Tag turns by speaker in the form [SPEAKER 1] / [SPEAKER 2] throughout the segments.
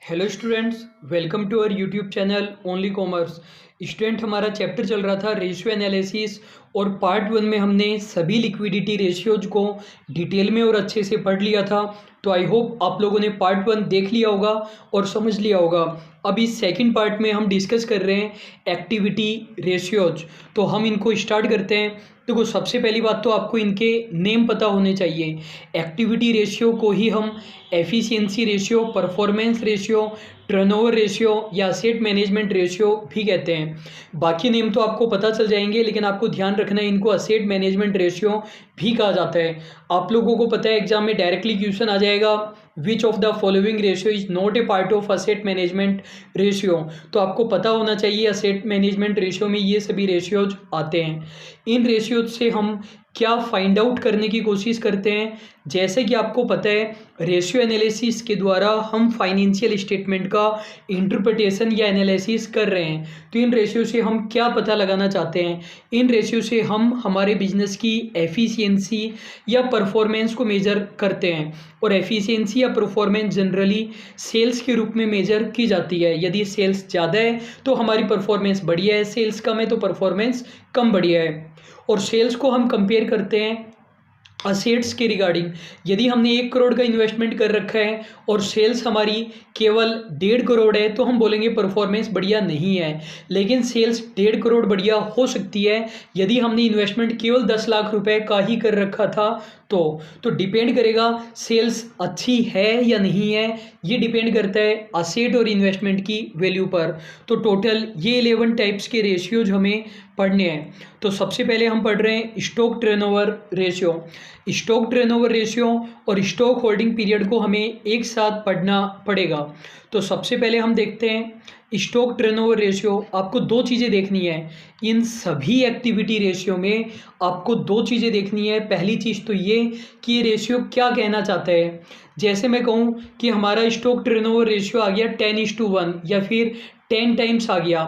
[SPEAKER 1] Hello students, welcome to our YouTube channel only commerce. Student, हमारा chapter चल रहा था रेशियो एनालिसिस और पार्ट 1 में हमने सभी लिक्विडिटी रेशियोज को डिटेल में और अच्छे से पढ़ लिया था। तो आई होप आप लोगों ने पार्ट 1 देख लिया होगा और समझ लिया होगा। अब इस सेकंड पार्ट में हम डिस्कस कर रहे हैं एक्टिविटी रेशियोज। तो हम इनको स्टार्ट करते हैं। देखो, सबसे पहली बात तो आपको इनके नेम पता होने चाहिए। एक्टिविटी रेशियो को ही हम efficiency ratio, performance ratio, turnover ratio या असेट मैनेजमेंट रेशियो भी कहते हैं। बाकी नेम तो आपको पता चल जाएंगे, लेकिन आपको ध्यान रखना है इनको असेट मैनेजमेंट रेशियो भी कहा जाता है। आप लोगों को पता है एग्जाम में डायरेक्टली क्वेश्चन आ जाएगा, which of the following ratio is not a part of asset management ratio. तो आपको पता होना चाहिए असेट मैनेजमेंट रेशियो में ये सभी रेशियोज आते हैं। इन रेशियोज से हम क्या फाइंड आउट करने की कोशिश करते हैं, जैसे कि आपको पता है रेशियो एनालिसिस के द्वारा हम फाइनेंशियल स्टेटमेंट का इंटरप्रिटेशन या एनालिसिस कर रहे हैं। तो इन रेशियो से हम क्या पता लगाना चाहते हैं, इन रेशियो से हम हमारे बिजनेस की एफिशिएंसी या परफॉर्मेंस को मेजर करते हैं। और एफिशिएंसी या परफॉर्मेंस जनरली सेल्स के रूप में मेजर की जाती है। यदि सेल्स ज़्यादा है तो हमारी परफॉर्मेंस बढ़िया है, सेल्स कम है तो परफॉर्मेंस कम बढ़िया है। और सेल्स को हम कंपेयर करते हैं असेट्स के रिगार्डिंग। यदि हमने 1 करोड़ का इन्वेस्टमेंट कर रखा है और सेल्स हमारी केवल 1.5 करोड़ है तो हम बोलेंगे परफॉर्मेंस बढ़िया नहीं है। लेकिन सेल्स 1.5 करोड़ बढ़िया हो सकती है यदि हमने इन्वेस्टमेंट केवल 10 लाख रुपए का ही कर रखा था। तो डिपेंड करेगा सेल्स अच्छी है या नहीं है, ये डिपेंड करता है असेट और इन्वेस्टमेंट की वैल्यू पर। तो टोटल ये 11 टाइप्स के रेशियोज हमें पढ़ने हैं। तो सबसे पहले हम पढ़ रहे हैं stock turnover ratio. Stock turnover ratio और स्टॉक होल्डिंग पीरियड को हमें एक साथ पढ़ना पड़ेगा। तो सबसे पहले हम देखते हैं स्टॉक टर्नओवर रेशियो। आपको दो चीज़ें देखनी है इन सभी एक्टिविटी रेशियो में। आपको दो चीज़ें देखनी है। पहली चीज़ तो ये कि ये रेशियो क्या कहना चाहता है। जैसे मैं कहूँ कि हमारा स्टॉक टर्नओवर रेशियो आ गया 10:1 या फिर 10 टाइम्स आ गया,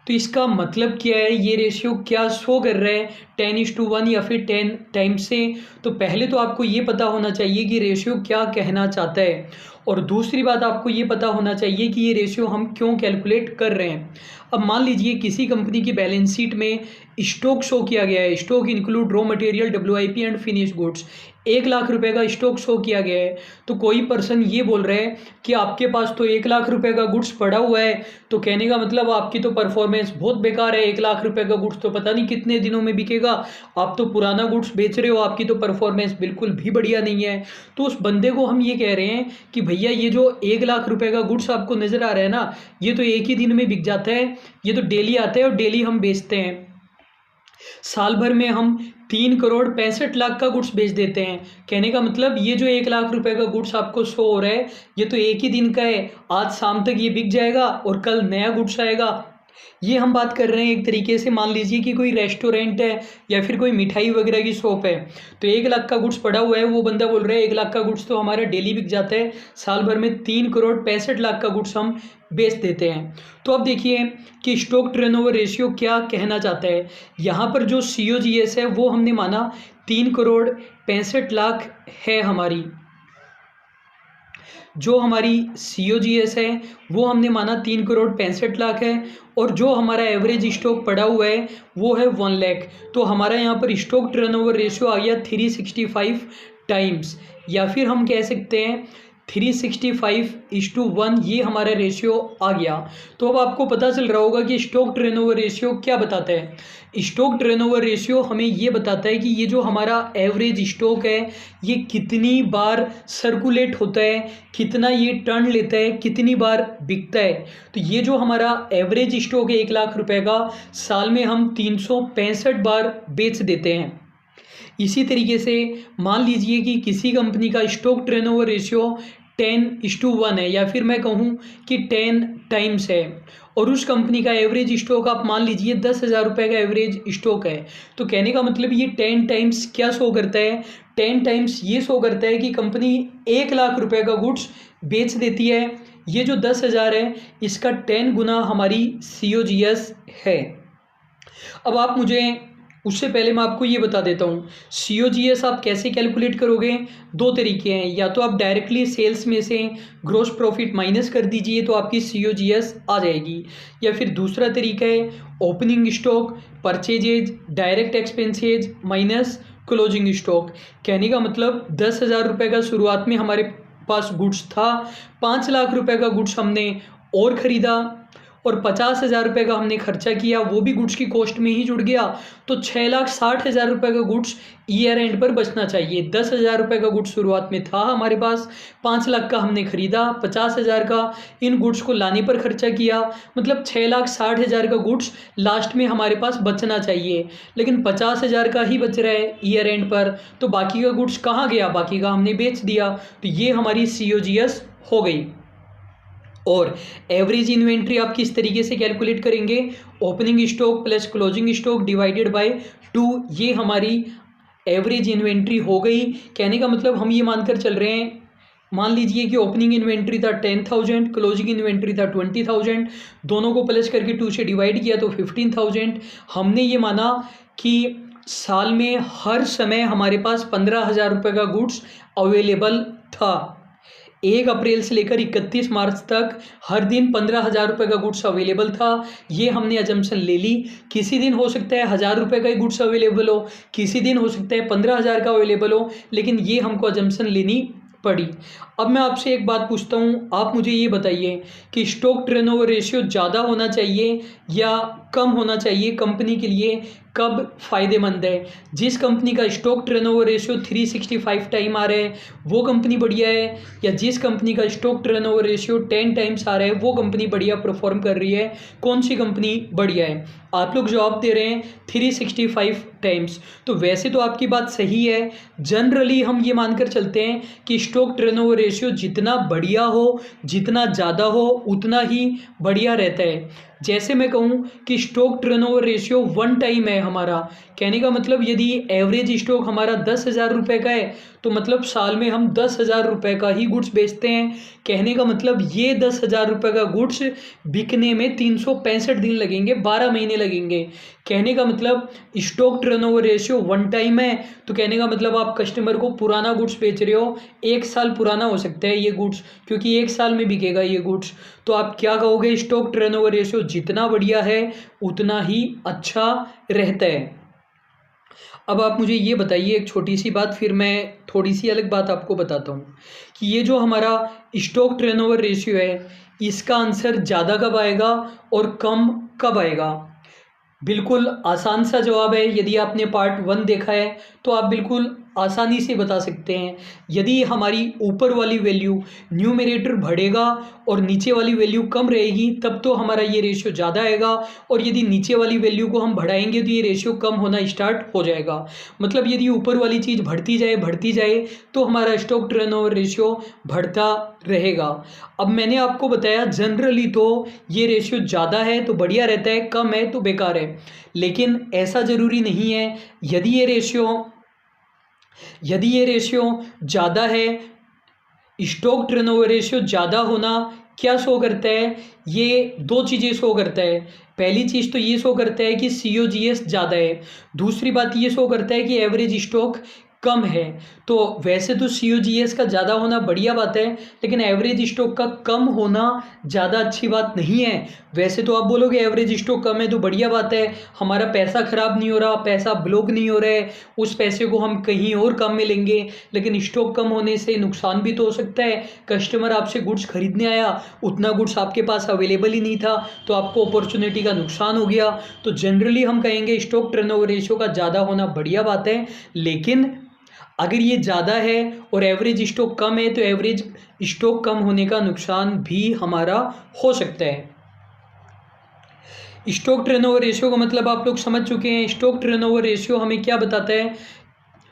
[SPEAKER 1] तो इसका मतलब क्या है, ये रेशियो क्या शो कर रहा है 10:1 या फिर 10 टाइम्स से। तो पहले तो आपको ये पता होना चाहिए कि रेशियो क्या कहना चाहता है। और दूसरी बात आपको ये पता होना चाहिए कि ये रेशियो हम क्यों कैलकुलेट कर रहे हैं। अब मान लीजिए किसी कंपनी की बैलेंस शीट में स्टॉक शो किया गया है। Stock include raw material, WIP and finish goods. 1 lakh रुपए का स्टॉक शो किया गया है। तो कोई पर्सन ये बोल रहे हैं कि आपके पास तो 1 लाख रुपए का गुड्स पड़ा हुआ है, तो कहने का मतलब आपकी तो परफॉर्मेंस बहुत बेकार है। 1 लाख रुपए का गुड्स तो पता नहीं कितने दिनों में बिकेगा, आप तो पुराना गुड्स बेच रहे हो, आपकी तो परफॉर्मेंस बिल्कुल भी बढ़िया नहीं है। तो उस बंदे को हम ये कह रहे हैं कि भैया ये जो 1 लाख रुपए का गुड्स आपको नज़र आ रहा है ना, ये तो एक ही दिन में बिक जाता है। ये तो डेली आता है और डेली हम बेचते हैं। साल भर में हम 3,65,00,000 का गुड्स बेच देते हैं। कहने का मतलब ये जो 1 लाख रुपए का गुड्स आपको शो हो रहा है, ये तो एक ही दिन का है। आज शाम तक ये बिक जाएगा और कल नया गुड्स आएगा। ये हम बात कर रहे हैं एक तरीके से। मान लीजिए कि कोई रेस्टोरेंट है या फिर कोई मिठाई वगैरह की शॉप है, तो 1 लाख का गुड्स पड़ा हुआ है। वो बंदा बोल रहा है 1 लाख का गुड्स तो हमारा डेली बिक जाता है, साल भर में 3,65,00,000 का गुड्स हम बेच देते हैं। तो अब देखिए कि स्टॉक टर्नओवर रेशियो क्या कहना चाहता है। यहाँ पर जो COGS है वो हमने माना 3,65,00,000 है हमारी। जो हमारी COGS है वो हमने माना 3,65,00,000 है। और जो हमारा एवरेज स्टॉक पड़ा हुआ है वो है 1 लाख। तो हमारा यहाँ पर स्टॉक टर्नओवर रेशियो आ गया 365 टाइम्स, या फिर हम कह सकते हैं 365:1, ये हमारा रेशियो आ गया। तो अब आपको पता चल रहा होगा कि स्टॉक टर्नओवर रेशियो क्या बताता है। स्टॉक टर्नओवर रेशियो हमें ये बताता है कि ये जो हमारा एवरेज स्टॉक है ये कितनी बार सर्कुलेट होता है, कितना ये टर्न लेता है, कितनी बार बिकता है। तो ये जो हमारा एवरेज स्टॉक है 1 लाख रुपए का, साल में हम 365 बार बेच देते हैं। इसी तरीके से मान लीजिए कि किसी कंपनी का स्टॉक टर्नओवर रेशियो 10:1 है, या फिर मैं कहूँ कि 10 टाइम्स है, और उस कंपनी का एवरेज स्टॉक आप मान लीजिए 10,000 रुपये का एवरेज स्टॉक है। तो कहने का मतलब ये 10 टाइम्स क्या शो करता है, 10 टाइम्स ये शो करता है कि कंपनी 1 लाख रुपये का गुड्स बेच देती है। ये जो 10,000 है इसका 10 गुना हमारी COGS है। अब आप मुझे उससे पहले मैं आपको ये बता देता हूँ, COGS आप कैसे कैलकुलेट करोगे। दो तरीके हैं, या तो आप डायरेक्टली सेल्स में से ग्रॉस प्रॉफिट माइनस कर दीजिए तो आपकी COGS आ जाएगी, या फिर दूसरा तरीका है opening stock, purchases, direct expenses minus closing stock. कहने का मतलब 10,000 रुपये का शुरुआत में हमारे पास गुड्स था, 5 लाख रुपए का गुड्स हमने और ख़रीदा और 50,000 रुपये का हमने खर्चा किया, वो भी गुड्स की कॉस्ट में ही जुड़ गया, तो 6,60,000 रुपये का गुड्स ईयर एंड पर बचना चाहिए। 10,000 रुपये का गुड्स शुरुआत में था हमारे पास, 5 लाख का हमने ख़रीदा, 50,000 का इन गुड्स को लाने पर खर्चा किया, मतलब 6,60,000 का गुड्स लास्ट में हमारे पास बचना चाहिए, लेकिन 50,000 का ही बच रहा है ईयर एंड पर, तो बाकी का गुड्स कहाँ गया, बाकी का हमने बेच दिया, तो ये हमारी COGS हो गई। और एवरेज इन्वेंट्री आप किस तरीके से कैलकुलेट करेंगे, opening stock plus closing stock divided by 2, ये हमारी एवरेज इन्वेंट्री हो गई। कहने का मतलब हम ये मानकर चल रहे हैं, मान लीजिए कि ओपनिंग इन्वेंट्री था 10,000, क्लोजिंग इन्वेंट्री था 20,000, दोनों को प्लस करके 2 से डिवाइड किया तो 15,000। हमने ये माना कि साल में हर समय हमारे पास 15,000 रुपये का गुड्स अवेलेबल था। 1 अप्रैल से लेकर 31 मार्च तक हर दिन 15,000 रुपये का गुड्स अवेलेबल था, ये हमने अजम्पशन ले ली। किसी दिन हो सकता है 1,000 रुपये का ही गुड्स अवेलेबल हो, किसी दिन हो सकता है 15,000 का अवेलेबल हो, लेकिन ये हमको अजम्पशन लेनी पड़ी। अब मैं आपसे एक बात पूछता हूँ, आप मुझे ये बताइए कि स्टॉक टर्नओवर रेशियो ज़्यादा होना चाहिए या कम होना चाहिए कंपनी के लिए, कब फ़ायदेमंद है। जिस कंपनी का स्टॉक टर्नओवर रेशियो 365 टाइम आ रहा है वो कंपनी बढ़िया है, या जिस कंपनी का स्टॉक टर्नओवर रेशियो 10 टाइम्स आ रहा है वो कंपनी बढ़िया परफॉर्म कर रही है, कौन सी कंपनी बढ़िया है। आप लोग जवाब दे रहे हैं 365 टाइम्स, तो वैसे तो आपकी बात सही है। जनरली हम ये मानकर चलते हैं कि स्टॉक टर्नओवर रेशियो जितना बढ़िया हो, जितना ज़्यादा हो, उतना ही बढ़िया रहता है। जैसे मैं कहूँ कि स्टॉक टर्नओवर रेशियो 1 टाइम है हमारा, कहने का मतलब यदि एवरेज स्टॉक हमारा 10,000 रुपये का है तो मतलब साल में हम 10,000 रुपये का ही गुड्स बेचते हैं। कहने का मतलब ये 10,000 रुपये का गुड्स बिकने में 365 दिन लगेंगे, 12 महीने लगेंगे। कहने का मतलब स्टॉक टर्नओवर रेशियो 1 टाइम है, तो कहने का मतलब आप कस्टमर को पुराना गुड्स बेच रहे हो, 1 साल पुराना हो सकता है ये गुड्स, क्योंकि 1 साल में बिकेगा ये गुड्स। तो आप क्या कहोगे, स्टॉक टर्नओवर रेशियो जितना बढ़िया है उतना ही अच्छा रहता है। अब आप मुझे ये बताइए एक छोटी सी बात, फिर मैं थोड़ी सी अलग बात आपको बताता हूँ कि ये जो हमारा स्टॉक टर्नओवर रेशियो है इसका आंसर ज़्यादा कब आएगा और कम कब आएगा। बिल्कुल आसान सा जवाब है, यदि आपने पार्ट 1 देखा है तो आप बिल्कुल आसानी से बता सकते हैं। यदि हमारी ऊपर वाली वैल्यू न्यूमरेटर बढ़ेगा और नीचे वाली वैल्यू कम रहेगी तब तो हमारा ये रेशियो ज़्यादा आएगा, और यदि नीचे वाली वैल्यू को हम बढ़ाएंगे तो ये रेशियो कम होना स्टार्ट हो जाएगा। मतलब यदि ऊपर वाली चीज़ बढ़ती जाए तो हमारा स्टॉक टर्नओवर रेशियो बढ़ता रहेगा। अब मैंने आपको बताया जनरली तो ये रेशियो ज़्यादा है तो बढ़िया रहता है, कम है तो बेकार है, लेकिन ऐसा ज़रूरी नहीं है। यदि ये रेशियो ज़्यादा है, स्टॉक टर्नओवर रेशियो ज़्यादा होना क्या शो करता है, ये 2 चीज़ें शो करता है। पहली चीज़ तो ये शो करता है कि COGS ज़्यादा है, दूसरी बात ये शो करता है कि एवरेज स्टॉक कम है। तो वैसे तो COGS का ज़्यादा होना बढ़िया बात है, लेकिन एवरेज स्टॉक का कम होना ज़्यादा अच्छी बात नहीं है। वैसे तो आप बोलोगे एवरेज स्टॉक कम है तो बढ़िया बात है, हमारा पैसा ख़राब नहीं हो रहा, पैसा ब्लॉक नहीं हो रहा है, उस पैसे को हम कहीं और काम में लेंगे। लेकिन स्टॉक कम होने से नुकसान भी तो हो सकता है, कस्टमर आपसे गुड्स खरीदने आया, उतना गुड्स आपके पास अवेलेबल ही नहीं था तो आपको अपॉर्चुनिटी का नुकसान हो गया। तो जनरली हम कहेंगे स्टॉक टर्नओवर रेशियो का ज़्यादा होना बढ़िया बात है, लेकिन अगर ये ज़्यादा है और एवरेज स्टॉक कम है तो एवरेज स्टॉक कम होने का नुकसान भी हमारा हो सकता है। स्टॉक टर्नओवर रेशियो का मतलब आप लोग समझ चुके हैं। स्टॉक टर्नओवर रेशियो हमें क्या बताता है,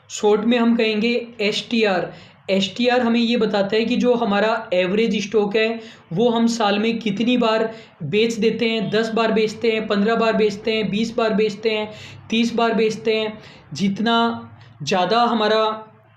[SPEAKER 1] शॉर्ट में हम कहेंगे STR हमें ये बताता है कि जो हमारा एवरेज स्टॉक है वो हम साल में कितनी बार बेच देते हैं। 10 बार बेचते हैं, 15 बार बेचते हैं, 20 बार बेचते हैं, 30 बार बेचते हैं। जितना ज़्यादा हमारा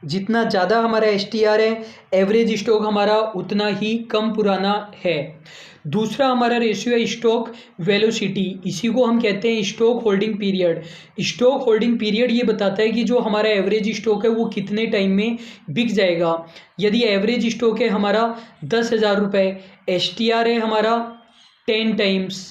[SPEAKER 1] जितना ज़्यादा हमारा एसटीआर है, एवरेज स्टॉक हमारा उतना ही कम पुराना है। दूसरा हमारा रेशियो है स्टॉक वेलोसिटी, इसी को हम कहते हैं stock holding period. Stock holding period ये बताता है कि जो हमारा एवरेज स्टॉक है वो कितने टाइम में बिक जाएगा। यदि एवरेज स्टॉक है हमारा 10,000 रुपये, एसटीआर है हमारा 10 टाइम्स,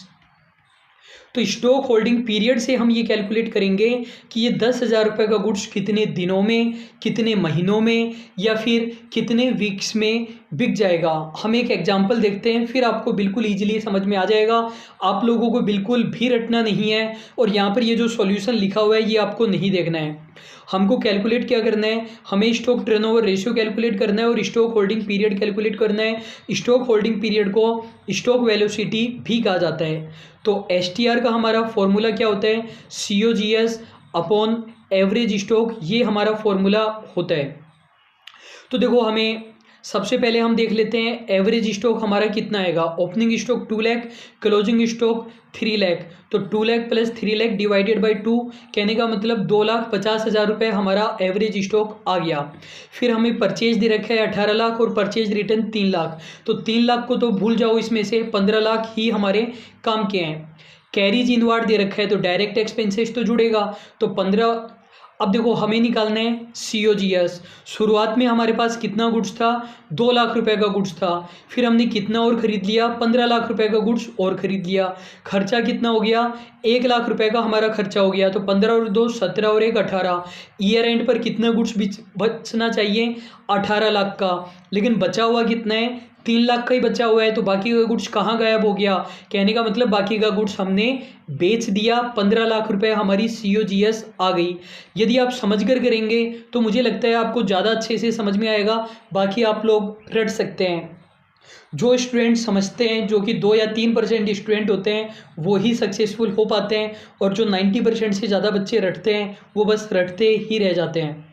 [SPEAKER 1] तो स्टॉक होल्डिंग पीरियड से हम ये कैलकुलेट करेंगे कि ये 10,000 रुपये का गुड्स कितने दिनों में, कितने महीनों में या फिर कितने वीक्स में बिक जाएगा। हम एक एग्जांपल देखते हैं, फिर आपको बिल्कुल ईजिली समझ में आ जाएगा। आप लोगों को बिल्कुल भी रटना नहीं है और यहाँ पर ये जो सॉल्यूशन लिखा हुआ है ये आपको नहीं देखना है। हमको कैलकुलेट क्या करना है, हमें स्टॉक टर्नओवर रेशियो कैलकुलेट करना है और स्टॉक होल्डिंग पीरियड कैलकुलेट करना है। स्टॉक होल्डिंग पीरियड को स्टॉक वेलोसिटी भी कहा जाता है। तो एसटीआर का हमारा फॉर्मूला क्या होता है, COGS अपॉन एवरेज स्टॉक, ये हमारा फॉर्मूला होता है। तो देखो हमें सबसे पहले हम देख लेते हैं एवरेज स्टॉक हमारा कितना आएगा। Opening stock 2 lakh, closing stock 3 lakh, तो 2 lakh plus 3 lakh divided by 2, कहने का मतलब 2,50,000 रुपये हमारा एवरेज स्टॉक आ गया। फिर हमें परचेज दे रखा है 18 लाख और परचेज रिटर्न 3 लाख, तो 3 लाख को तो भूल जाओ, इसमें से 15 लाख ही हमारे काम के हैं। कैरीज इनवार्ड दे रखा है तो डायरेक्ट एक्सपेंसेस तो जुड़ेगा, तो 15। अब देखो हमें निकालना है COGS। शुरुआत में हमारे पास कितना गुड्स था, 2 लाख रुपए का गुड्स था, फिर हमने कितना और ख़रीद लिया, 15 लाख रुपए का गुड्स और ख़रीद लिया। खर्चा कितना हो गया, 1 लाख रुपए का हमारा खर्चा हो गया, तो 15 और 2 17 और 1 18। ईयर एंड पर कितना गुड्स बचना चाहिए, 18 लाख का, लेकिन बचा हुआ कितना है, 3 लाख का ही बचा हुआ है। तो बाकी का गुड्स कहाँ गायब हो गया, कहने का मतलब बाकी का गुड्स हमने बेच दिया, 15 लाख रुपए हमारी COGS आ गई। यदि आप समझ कर करेंगे तो मुझे लगता है आपको ज़्यादा अच्छे से समझ में आएगा, बाकी आप लोग रट सकते हैं। जो स्टूडेंट समझते हैं, जो कि 2 या 3% स्टूडेंट होते हैं, वो ही सक्सेसफुल हो पाते हैं, और जो 90% से ज़्यादा बच्चे रटते हैं वो बस रटते ही रह जाते हैं।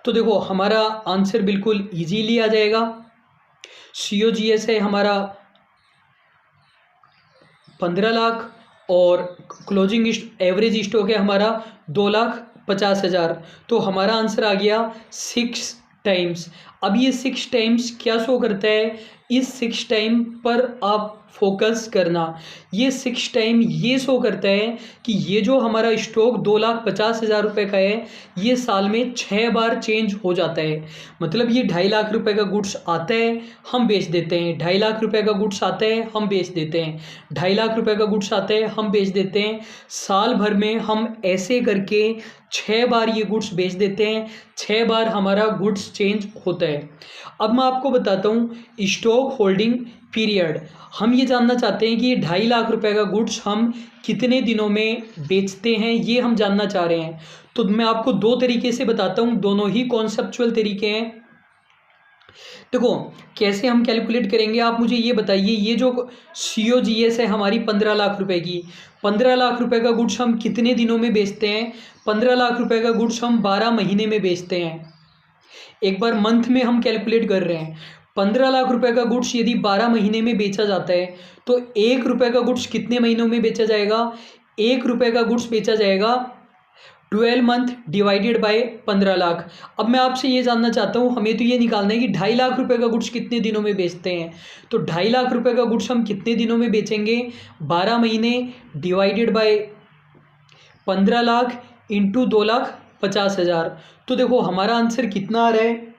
[SPEAKER 1] तो देखो हमारा आंसर बिल्कुल ईजीली आ जाएगा। COGS है हमारा 15 लाख और क्लोजिंग एवरेज स्टॉक है हमारा 2,50,000, तो हमारा आंसर आ गया 6 टाइम्स। अब ये 6 टाइम्स क्या शो करता है, इस 6 टाइम पर आप फोकस करना। ये 6 टाइम ये शो करता है कि ये जो हमारा स्टॉक 2,50,000 रुपये का है, ये साल में 6 बार चेंज हो जाता है। मतलब ये 2.5 लाख रुपए का गुड्स आता है, हम बेच देते हैं, 2.5 लाख रुपए का गुड्स आता है, हम बेच देते हैं, 2.5 लाख रुपए का गुड्स आता है, हम बेच देते हैं। साल भर में हम ऐसे करके 6 बार ये गुड्स बेच देते हैं, 6 बार हमारा गुड्स चेंज होता है। अब मैं आपको बताता हूँ स्टॉक होल्डिंग पीरियड। हम ये जानना चाहते हैं कि ये 2.5 लाख रुपए का गुड्स हम कितने दिनों में बेचते हैं, ये हम जानना चाह रहे हैं। तो मैं आपको 2 तरीके से बताता हूँ, दोनों ही कॉन्सेप्चुअल तरीके हैं। देखो कैसे हम कैलकुलेट करेंगे, आप मुझे ये बताइए, ये जो COGS है हमारी 15 लाख रुपए की, 15 लाख रुपए का गुड्स हम कितने दिनों में बेचते हैं, 15 लाख रुपए का गुड्स हम 12 महीने में बेचते हैं। एक बार मंथ में हम कैलकुलेट कर रहे हैं, 15 लाख रुपए का गुड्स यदि 12 महीने में बेचा जाता है तो 1 रुपये का गुड्स कितने महीनों में बेचा जाएगा, 1 रुपये का गुड्स बेचा जाएगा 12 मंथ डिवाइडेड बाय 15 लाख। अब मैं आपसे ये जानना चाहता हूँ, हमें तो ये निकालना है कि 2.5 लाख रुपए का गुड्स कितने दिनों में बेचते हैं। तो 2.5 लाख रुपए का गुड्स हम कितने दिनों में बेचेंगे, 12 महीने डिवाइडेड बाय 15 लाख इंटू 2,50,000। तो देखो हमारा आंसर कितना आ रहा है,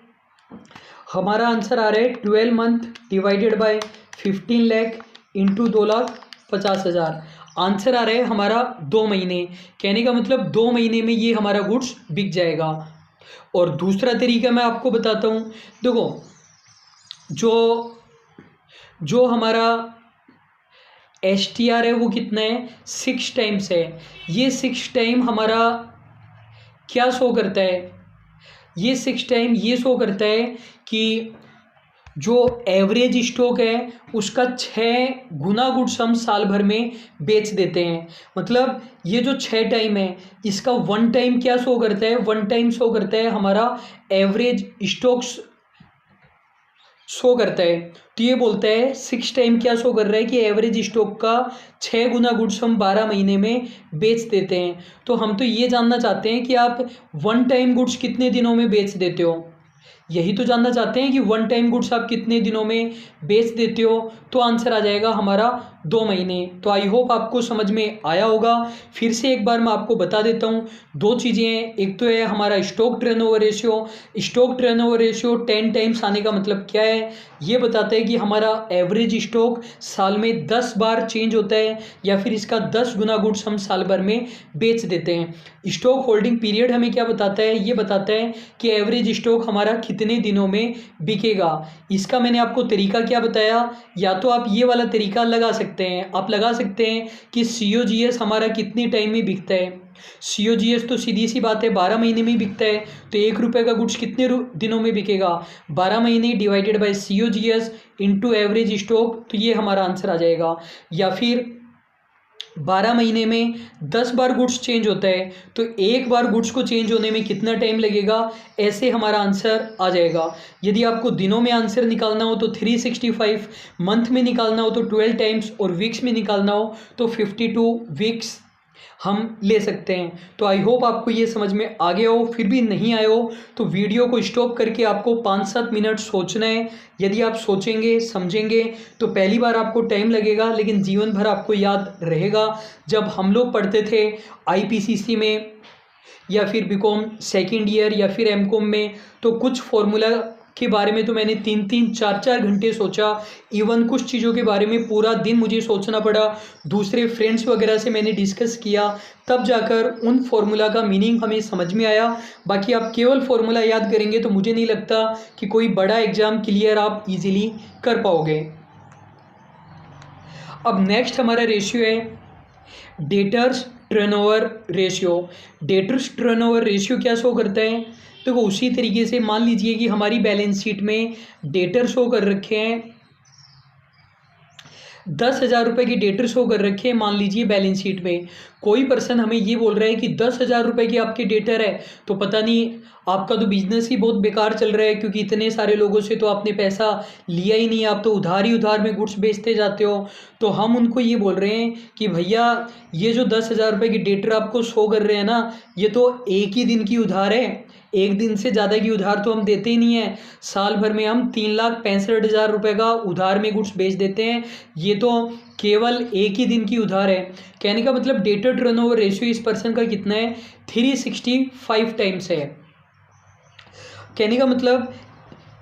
[SPEAKER 1] हमारा आंसर आ रहा है 12 month divided by 15 lakh into 2,50,000। Answer आ रहा है हमारा 2 महीने, कहने का मतलब 2 महीने में ये हमारा गुड्स बिक जाएगा। और दूसरा तरीका मैं आपको बताता हूँ, देखो जो हमारा STR है वो कितना है, 6 टाइम्स है। ये 6 टाइम हमारा क्या शो करता है, ये 6 टाइम ये शो करता है कि जो एवरेज स्टॉक है उसका 6 गुना गुड्स हम साल भर में बेच देते हैं। मतलब ये जो 6 टाइम है इसका 1 टाइम क्या शो करता है, 1 टाइम शो करता है हमारा एवरेज स्टॉक्स शो करता है। तो ये बोलता है 6 टाइम क्या शो कर रहा है कि एवरेज स्टॉक का 6 गुना गुड्स हम 12 महीने में बेच देते हैं। तो हम तो ये जानना चाहते हैं कि आप 1 टाइम गुड्स कितने दिनों में बेच देते हो, यही तो जानना चाहते हैं कि 1 टाइम गुड्स आप कितने दिनों में बेच देते हो। तो आंसर आ जाएगा हमारा 2 महीने। तो आई होप आपको समझ में आया होगा। फिर से एक बार मैं आपको बता देता हूँ, दो चीज़ें हैं। एक तो है हमारा stock turnover ratio. Stock turnover ratio 10 times आने का मतलब क्या है, ये बताता है कि हमारा एवरेज स्टॉक साल में 10 बार चेंज होता है, या फिर इसका 10 गुना गुड्स हम साल भर में बेच देते हैं। स्टॉक होल्डिंग पीरियड हमें क्या बताता है, ये बताता है कि एवरेज स्टॉक हमारा कितने दिनों में बिकेगा। इसका मैंने आपको तरीका क्या बताया, या तो आप ये वाला तरीका लगा सकते हैं, आप लगा सकते हैं कि COGS हमारा कितने टाइम में बिकता है। COGS तो सीधी सी बात है 12 महीने में बिकता है। तो 1 रुपये का गुड्स कितने दिनों में बिकेगा, 12 महीने divided by COGS into average stock. तो ये हमारा आंसर आ जाएगा। या फिर 12 महीने में 10 बार गुड्स चेंज होता है, तो एक बार गुड्स को चेंज होने में कितना टाइम लगेगा, ऐसे हमारा आंसर आ जाएगा। यदि आपको दिनों में आंसर निकालना हो तो 365, मंथ में निकालना हो तो 12 टाइम्स, और वीक्स में निकालना हो तो 52 वीक्स हम ले सकते हैं। तो आई होप आपको ये समझ में आ गया हो। फिर भी नहीं आया हो तो वीडियो को स्टॉप करके आपको 5-7 मिनट सोचना है। यदि आप सोचेंगे समझेंगे तो पहली बार आपको टाइम लगेगा, लेकिन जीवन भर आपको याद रहेगा। जब हम लोग पढ़ते थे IPCC में, या फिर BCom सेकेंड ईयर, या फिर MCom में, तो कुछ फॉर्मूला के बारे में तो मैंने 3-3 4-4 घंटे सोचा। इवन कुछ चीज़ों के बारे में पूरा दिन मुझे सोचना पड़ा, दूसरे फ्रेंड्स वगैरह से मैंने डिस्कस किया, तब जाकर उन फॉर्मूला का मीनिंग हमें समझ में आया। बाकी आप केवल फॉर्मूला याद करेंगे तो मुझे नहीं लगता कि कोई बड़ा एग्ज़ाम क्लियर आप इजीली कर पाओगे। अब नेक्स्ट हमारा रेशियो है debtors turnover ratio. Debtors turnover ratio क्या शो करता है, देखो उसी तरीके से मान लीजिए कि हमारी बैलेंस शीट में डेटर शो कर रखे हैं 10,000 रुपये की डेटर शो कर रखे हैं। मान लीजिए बैलेंस शीट में कोई पर्सन हमें ये बोल रहा है कि 10,000 रुपये की आपकी डेटर है, तो पता नहीं आपका तो बिजनेस ही बहुत बेकार चल रहा है, क्योंकि इतने सारे लोगों से तो आपने पैसा लिया ही नहीं, आप तो उधार ही उधार में गुड्स बेचते जाते हो। तो हम उनको ये बोल रहे हैं कि भैया ये जो 10,000 रुपये की डेटर आपको शो कर रहे हैं ना, ये तो एक ही दिन की उधार है, एक दिन से ज़्यादा की उधार तो हम देते ही नहीं है। साल भर में हम 3,65,000 रुपये का उधार में गुड्स बेच देते हैं, ये तो केवल एक ही दिन की उधार है। कहने का मतलब डेटर टर्नओवर रेशियो इस पर्सन का कितना है, 365 टाइम्स है। कहने का मतलब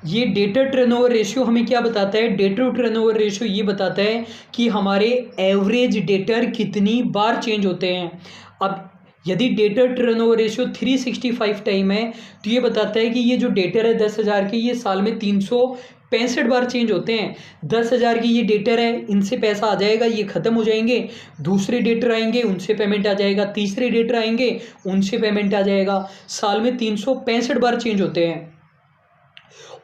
[SPEAKER 1] ये डेटर टर्नओवर रेशियो हमें क्या बताता है, डेटर टर्नओवर रेशियो ये बताता है कि हमारे एवरेज डेटर कितनी बार चेंज होते हैं। अब यदि डेटर टर्नओवर रेशियो 365 टाइम है, तो ये बताता है कि ये जो डेटर है 10,000 के, ये साल में 365 बार चेंज होते हैं। 10,000 की ये डेटर है, इनसे पैसा आ जाएगा, ये ख़त्म हो जाएंगे, दूसरे डेटर आएंगे, उनसे पेमेंट आ जाएगा, तीसरे डेटर आएंगे, उनसे पेमेंट आ जाएगा। साल में 365 बार चेंज होते हैं।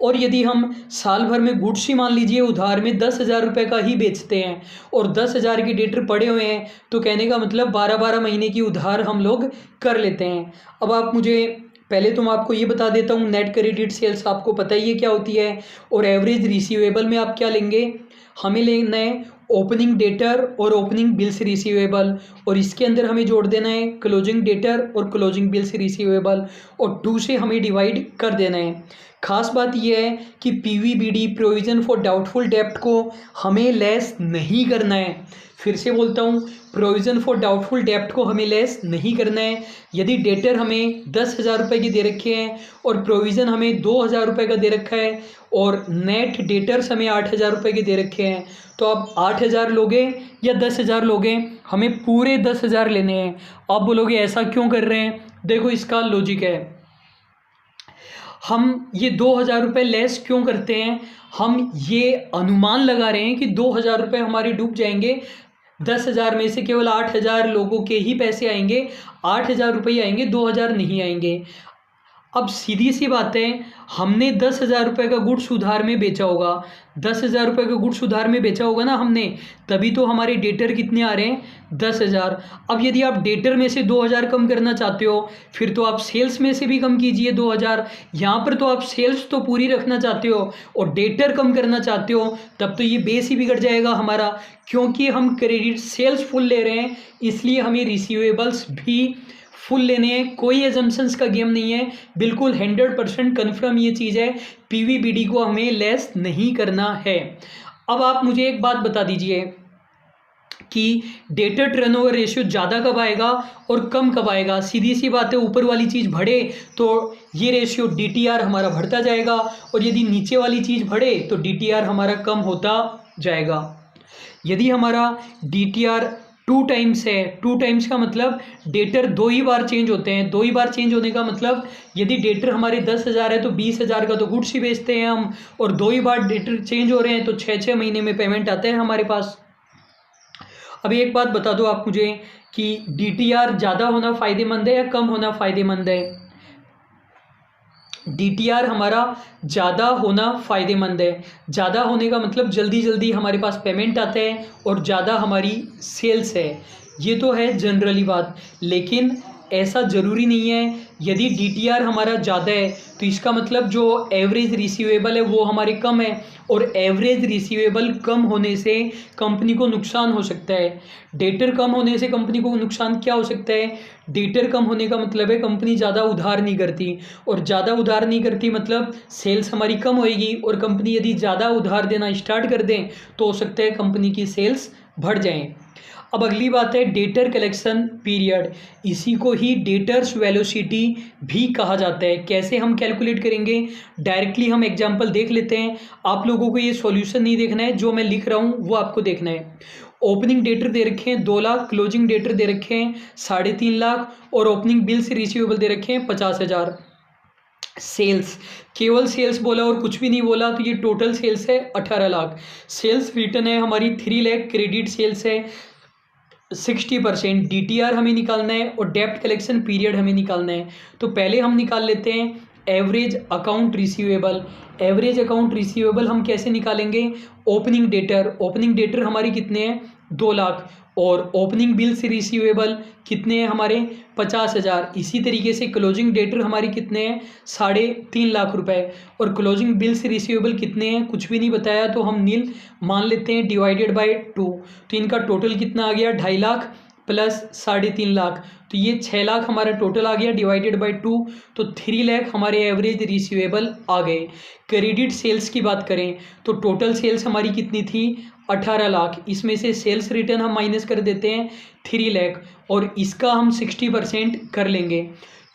[SPEAKER 1] और यदि हम साल भर में गुड्स ही मान लीजिए उधार में 10,000 रुपये का ही बेचते हैं, और 10,000 के डेटर पड़े हुए हैं, तो कहने का मतलब 12-12 महीने की उधार हम लोग कर लेते हैं। अब आप मुझे पहले तो मैं आपको ये बता देता हूँ, नेट क्रेडिट सेल्स आपको पता ही है क्या होती है, और एवरेज रिसीवेबल में आप क्या लेंगे, हमें लेना है ओपनिंग डेटर और ओपनिंग बिल्स रिसीवेबल, और इसके अंदर हमें जोड़ देना है क्लोजिंग डेटर और क्लोजिंग बिल्स रिसीवेबल, और 2 से हमें डिवाइड कर देना है। खास बात यह है कि PVBD प्रोविज़न फॉर डाउटफुल डेप्ट को हमें लेस नहीं करना है। फिर से बोलता हूँ, प्रोविज़न फॉर डाउटफुल डेप्ट को हमें लेस नहीं करना है। यदि डेटर हमें 10,000 रुपये की दे रखे हैं और प्रोविज़न हमें 2,000 रुपये का दे रखा है, और नेट डेटर्स हमें 8,000 रुपये के दे रखे हैं, तो आप 8,000 लोगे या 10,000 लोगे, हमें पूरे 10,000 लेने हैं। आप बोलोगे ऐसा क्यों कर रहे हैं, देखो इसका लॉजिक है। हम ये 2,000 रुपये लेस क्यों करते हैं, हम ये अनुमान लगा रहे हैं कि 2,000 रुपये हमारे डूब जाएंगे, 10,000 में से केवल 8,000 लोगों के ही पैसे आएंगे, 8,000 रुपये आएंगे, 2,000 नहीं आएंगे। अब सीधी सी बात है, हमने 10,000 रुपये का गुड्स उधार में बेचा होगा, 10,000 रुपये का गुड्स उधार में बेचा होगा ना हमने, तभी तो हमारे डेटर कितने आ रहे हैं, 10,000। अब यदि आप डेटर में से 2,000 कम करना चाहते हो, फिर तो आप सेल्स में से भी कम कीजिए 2,000। यहाँ पर तो आप सेल्स तो पूरी रखना चाहते हो और डेटर कम करना चाहते हो, तब तो ये बेस ही बिगड़ जाएगा हमारा, क्योंकि हम क्रेडिट सेल्स फुल ले रहे हैं, इसलिए हमें रिसीवेबल्स भी फुल लेने हैं। कोई एजम्पशंस का गेम नहीं है, बिल्कुल 100% कन्फर्म ये चीज़ है, पीवीबीडी को हमें लेस नहीं करना है। अब आप मुझे एक बात बता दीजिए कि डेटर टर्नओवर रेशियो ज़्यादा कब आएगा और कम कब आएगा। सीधी सी बात है, ऊपर वाली चीज़ बढ़े तो ये रेशियो डीटीआर हमारा बढ़ता जाएगा, और यदि नीचे वाली चीज़ बढ़े तो डीटीआर हमारा कम होता जाएगा। यदि हमारा डीटीआर 2 टाइम्स है, 2 टाइम्स का मतलब डेटर 2 ही बार चेंज होते हैं, 2 ही बार चेंज होने का मतलब यदि डेटर हमारे 10,000 है तो 20,000 का तो गुड्स ही बेचते हैं हम, और 2 ही बार डेटर चेंज हो रहे हैं तो 6-6 महीने में पेमेंट आता है हमारे पास। अब एक बात बता दो आप मुझे कि डीटीआर ज़्यादा होना फ़ायदेमंद है या कम होना फ़ायदेमंद है। डीटीआर हमारा ज़्यादा होना फ़ायदेमंद है। ज़्यादा होने का मतलब जल्दी जल्दी हमारे पास पेमेंट आता है और ज़्यादा हमारी सेल्स है, ये तो है जनरली बात, लेकिन ऐसा ज़रूरी नहीं है। यदि डीटीआर हमारा ज़्यादा है तो इसका मतलब जो एवरेज रिसीवेबल है वो हमारे कम है, और एवरेज रिसीवेबल कम होने से कंपनी को नुकसान हो सकता है। डेटर कम होने से कंपनी को नुकसान क्या हो सकता है, डेटर कम होने का मतलब है कंपनी ज़्यादा उधार नहीं करती, और ज़्यादा उधार नहीं करती मतलब सेल्स हमारी कम होएगी, और कंपनी यदि ज़्यादा उधार देना स्टार्ट कर दें तो हो सकता है कंपनी की सेल्स बढ़ जाएँ। अब अगली बात है डेटर कलेक्शन पीरियड, इसी को ही डेटर्स वेलोसिटी भी कहा जाता है। कैसे हम कैलकुलेट करेंगे, डायरेक्टली हम एग्जांपल देख लेते हैं। आप लोगों को ये सॉल्यूशन नहीं देखना है, जो मैं लिख रहा हूँ वो आपको देखना है। ओपनिंग डेटर दे रखे हैं 2 लाख, क्लोजिंग डेटर दे रखे हैं 3.5 लाख, और ओपनिंग बिल से रिसीवेबल दे रखे हैं 50,000। सेल्स, केवल सेल्स बोला और कुछ भी नहीं बोला, तो ये टोटल सेल्स है 18 लाख। सेल्स रिटर्न है हमारी 3 लाख, क्रेडिट सेल्स है 60%, डीटीआर हमें निकालना है और डेप्ट कलेक्शन पीरियड हमें निकालना है। तो पहले हम निकाल लेते हैं average account receivable. Average account receivable हम कैसे निकालेंगे, ओपनिंग डेटर, ओपनिंग डेटर हमारी कितने हैं 2 लाख, और ओपनिंग बिल से रिसीवेबल कितने हैं हमारे 50,000। इसी तरीके से क्लोजिंग डेटर हमारी कितने हैं 3.5 लाख रुपए, और क्लोजिंग बिल से रिसीवेबल कितने हैं कुछ भी नहीं बताया तो हम नील मान लेते हैं, डिवाइडेड बाय 2। तो इनका टोटल कितना आ गया 2.5 लाख प्लस 3.5 लाख, तो ये 6 लाख हमारा टोटल आ गया, डिवाइडेड बाय 2, तो 3 लाख हमारे एवरेज रिसीवेबल आ गए। क्रेडिट सेल्स की बात करें तो टोटल सेल्स हमारी कितनी थी 18 लाख, इसमें से सेल्स रिटर्न हम माइनस कर देते हैं 3 लाख, और इसका हम 60% कर लेंगे,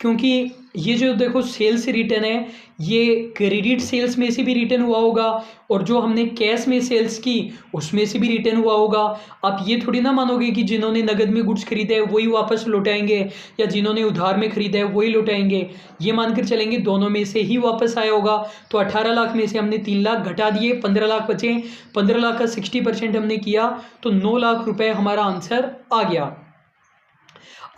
[SPEAKER 1] क्योंकि ये जो देखो सेल्स रिटर्न है ये क्रेडिट सेल्स में से भी रिटर्न हुआ होगा, और जो हमने कैश में सेल्स की उसमें से भी रिटर्न हुआ होगा। आप ये थोड़ी ना मानोगे कि जिन्होंने नगद में गुड्स खरीदे हैं वही वापस लौटाएंगे, या जिन्होंने उधार में खरीदा है वही लौटाएंगे, ये मानकर चलेंगे दोनों में से ही वापस आया होगा। तो 18 लाख में से हमने 3 लाख घटा दिए, 15 लाख बचे, 15 लाख का 60% हमने किया तो 9 लाख रुपए हमारा आंसर आ गया।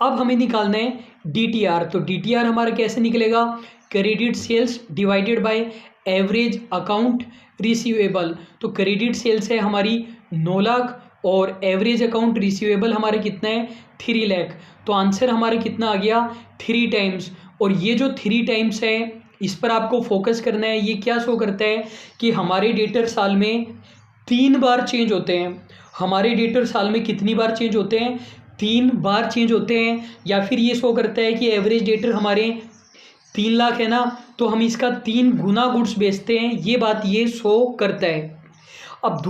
[SPEAKER 1] अब हमें निकालना है डीटीआर, तो डीटीआर हमारा कैसे निकलेगा, credit sales divided by average account receivable. तो क्रेडिट सेल्स है हमारी 9 लाख और एवरेज अकाउंट रिसीवेबल हमारा कितना है 3 लाख, तो आंसर हमारा कितना आ गया 3 टाइम्स। और ये जो 3 टाइम्स है इस पर आपको फोकस करना है। ये क्या शो करता है कि हमारे डेटर साल में 3 बार चेंज होते हैं। हमारे डेटर साल में कितनी बार चेंज होते हैं, 3 बार चेंज होते हैं। या फिर ये शो करता है कि एवरेज डेटर हमारे 3 लाख है ना, तो हम इसका 3 गुना गुड्स बेचते हैं, ये बात ये शो करता है। अब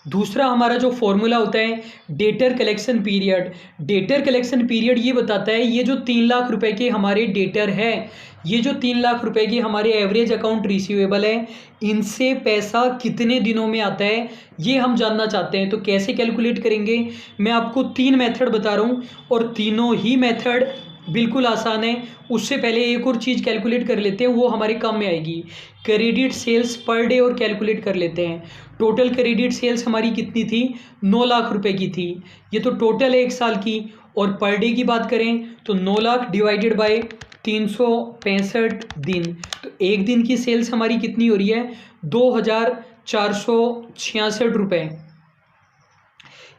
[SPEAKER 1] दूसरा हमारा जो फॉर्मूला होता है debtor collection period. Debtor collection period ये बताता है ये जो 3 लाख रुपए के हमारे डेटर है, ये जो 3 लाख रुपए की हमारे एवरेज अकाउंट रिसीवेबल है, इनसे पैसा कितने दिनों में आता है ये हम जानना चाहते हैं। तो कैसे कैलकुलेट करेंगे, मैं आपको 3 मेथड बता रहा हूँ और तीनों ही मेथड बिल्कुल आसान है। उससे पहले एक और चीज़ कैलकुलेट कर लेते हैं, वो हमारे काम में आएगी। क्रेडिट सेल्स पर डे और कैलकुलेट कर लेते हैं। टोटल क्रेडिट सेल्स हमारी कितनी थी 9 लाख रुपए की थी, ये तो टोटल है 1 साल की, और पर डे की बात करें तो 9 लाख डिवाइडेड बाय 365 दिन, तो एक दिन की सेल्स हमारी कितनी हो रही है? 2466 रुपये।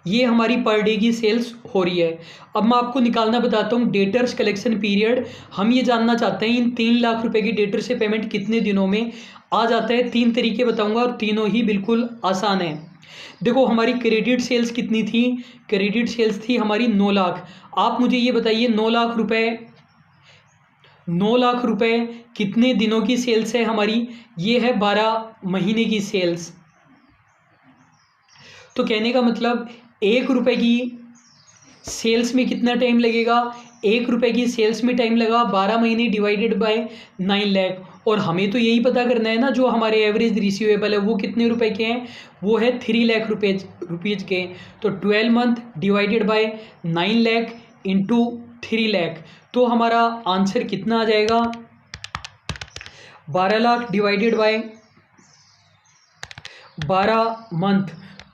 [SPEAKER 1] ये हमारी पर डे की सेल्स हो रही है। अब मैं आपको निकालना बताता हूँ डेटर्स कलेक्शन पीरियड। हम ये जानना चाहते हैं इन 3 लाख रुपए की डेटर से पेमेंट कितने दिनों में आ जाता है। 3 तरीके बताऊंगा और तीनों ही बिल्कुल आसान है। देखो हमारी क्रेडिट सेल्स कितनी थी? क्रेडिट सेल्स थी हमारी 9 लाख। आप मुझे ये बताइए 9 लाख रुपए कितने दिनों की सेल्स है हमारी? ये है 12 महीने की सेल्स। तो कहने का मतलब 1 रुपए की सेल्स में कितना टाइम लगेगा? 1 रुपए की सेल्स में टाइम लगा 12 महीने डिवाइडेड बाय 9 लाख। और हमें तो यही पता करना है ना, जो हमारे एवरेज रिसीवेबल है वो कितने रुपए के हैं? वो है 3 लाख रुपीज के। तो 12 month divided bye 9 lakh into 3 lakh, तो हमारा आंसर कितना आ जाएगा? 12 lakh divided by 12 month,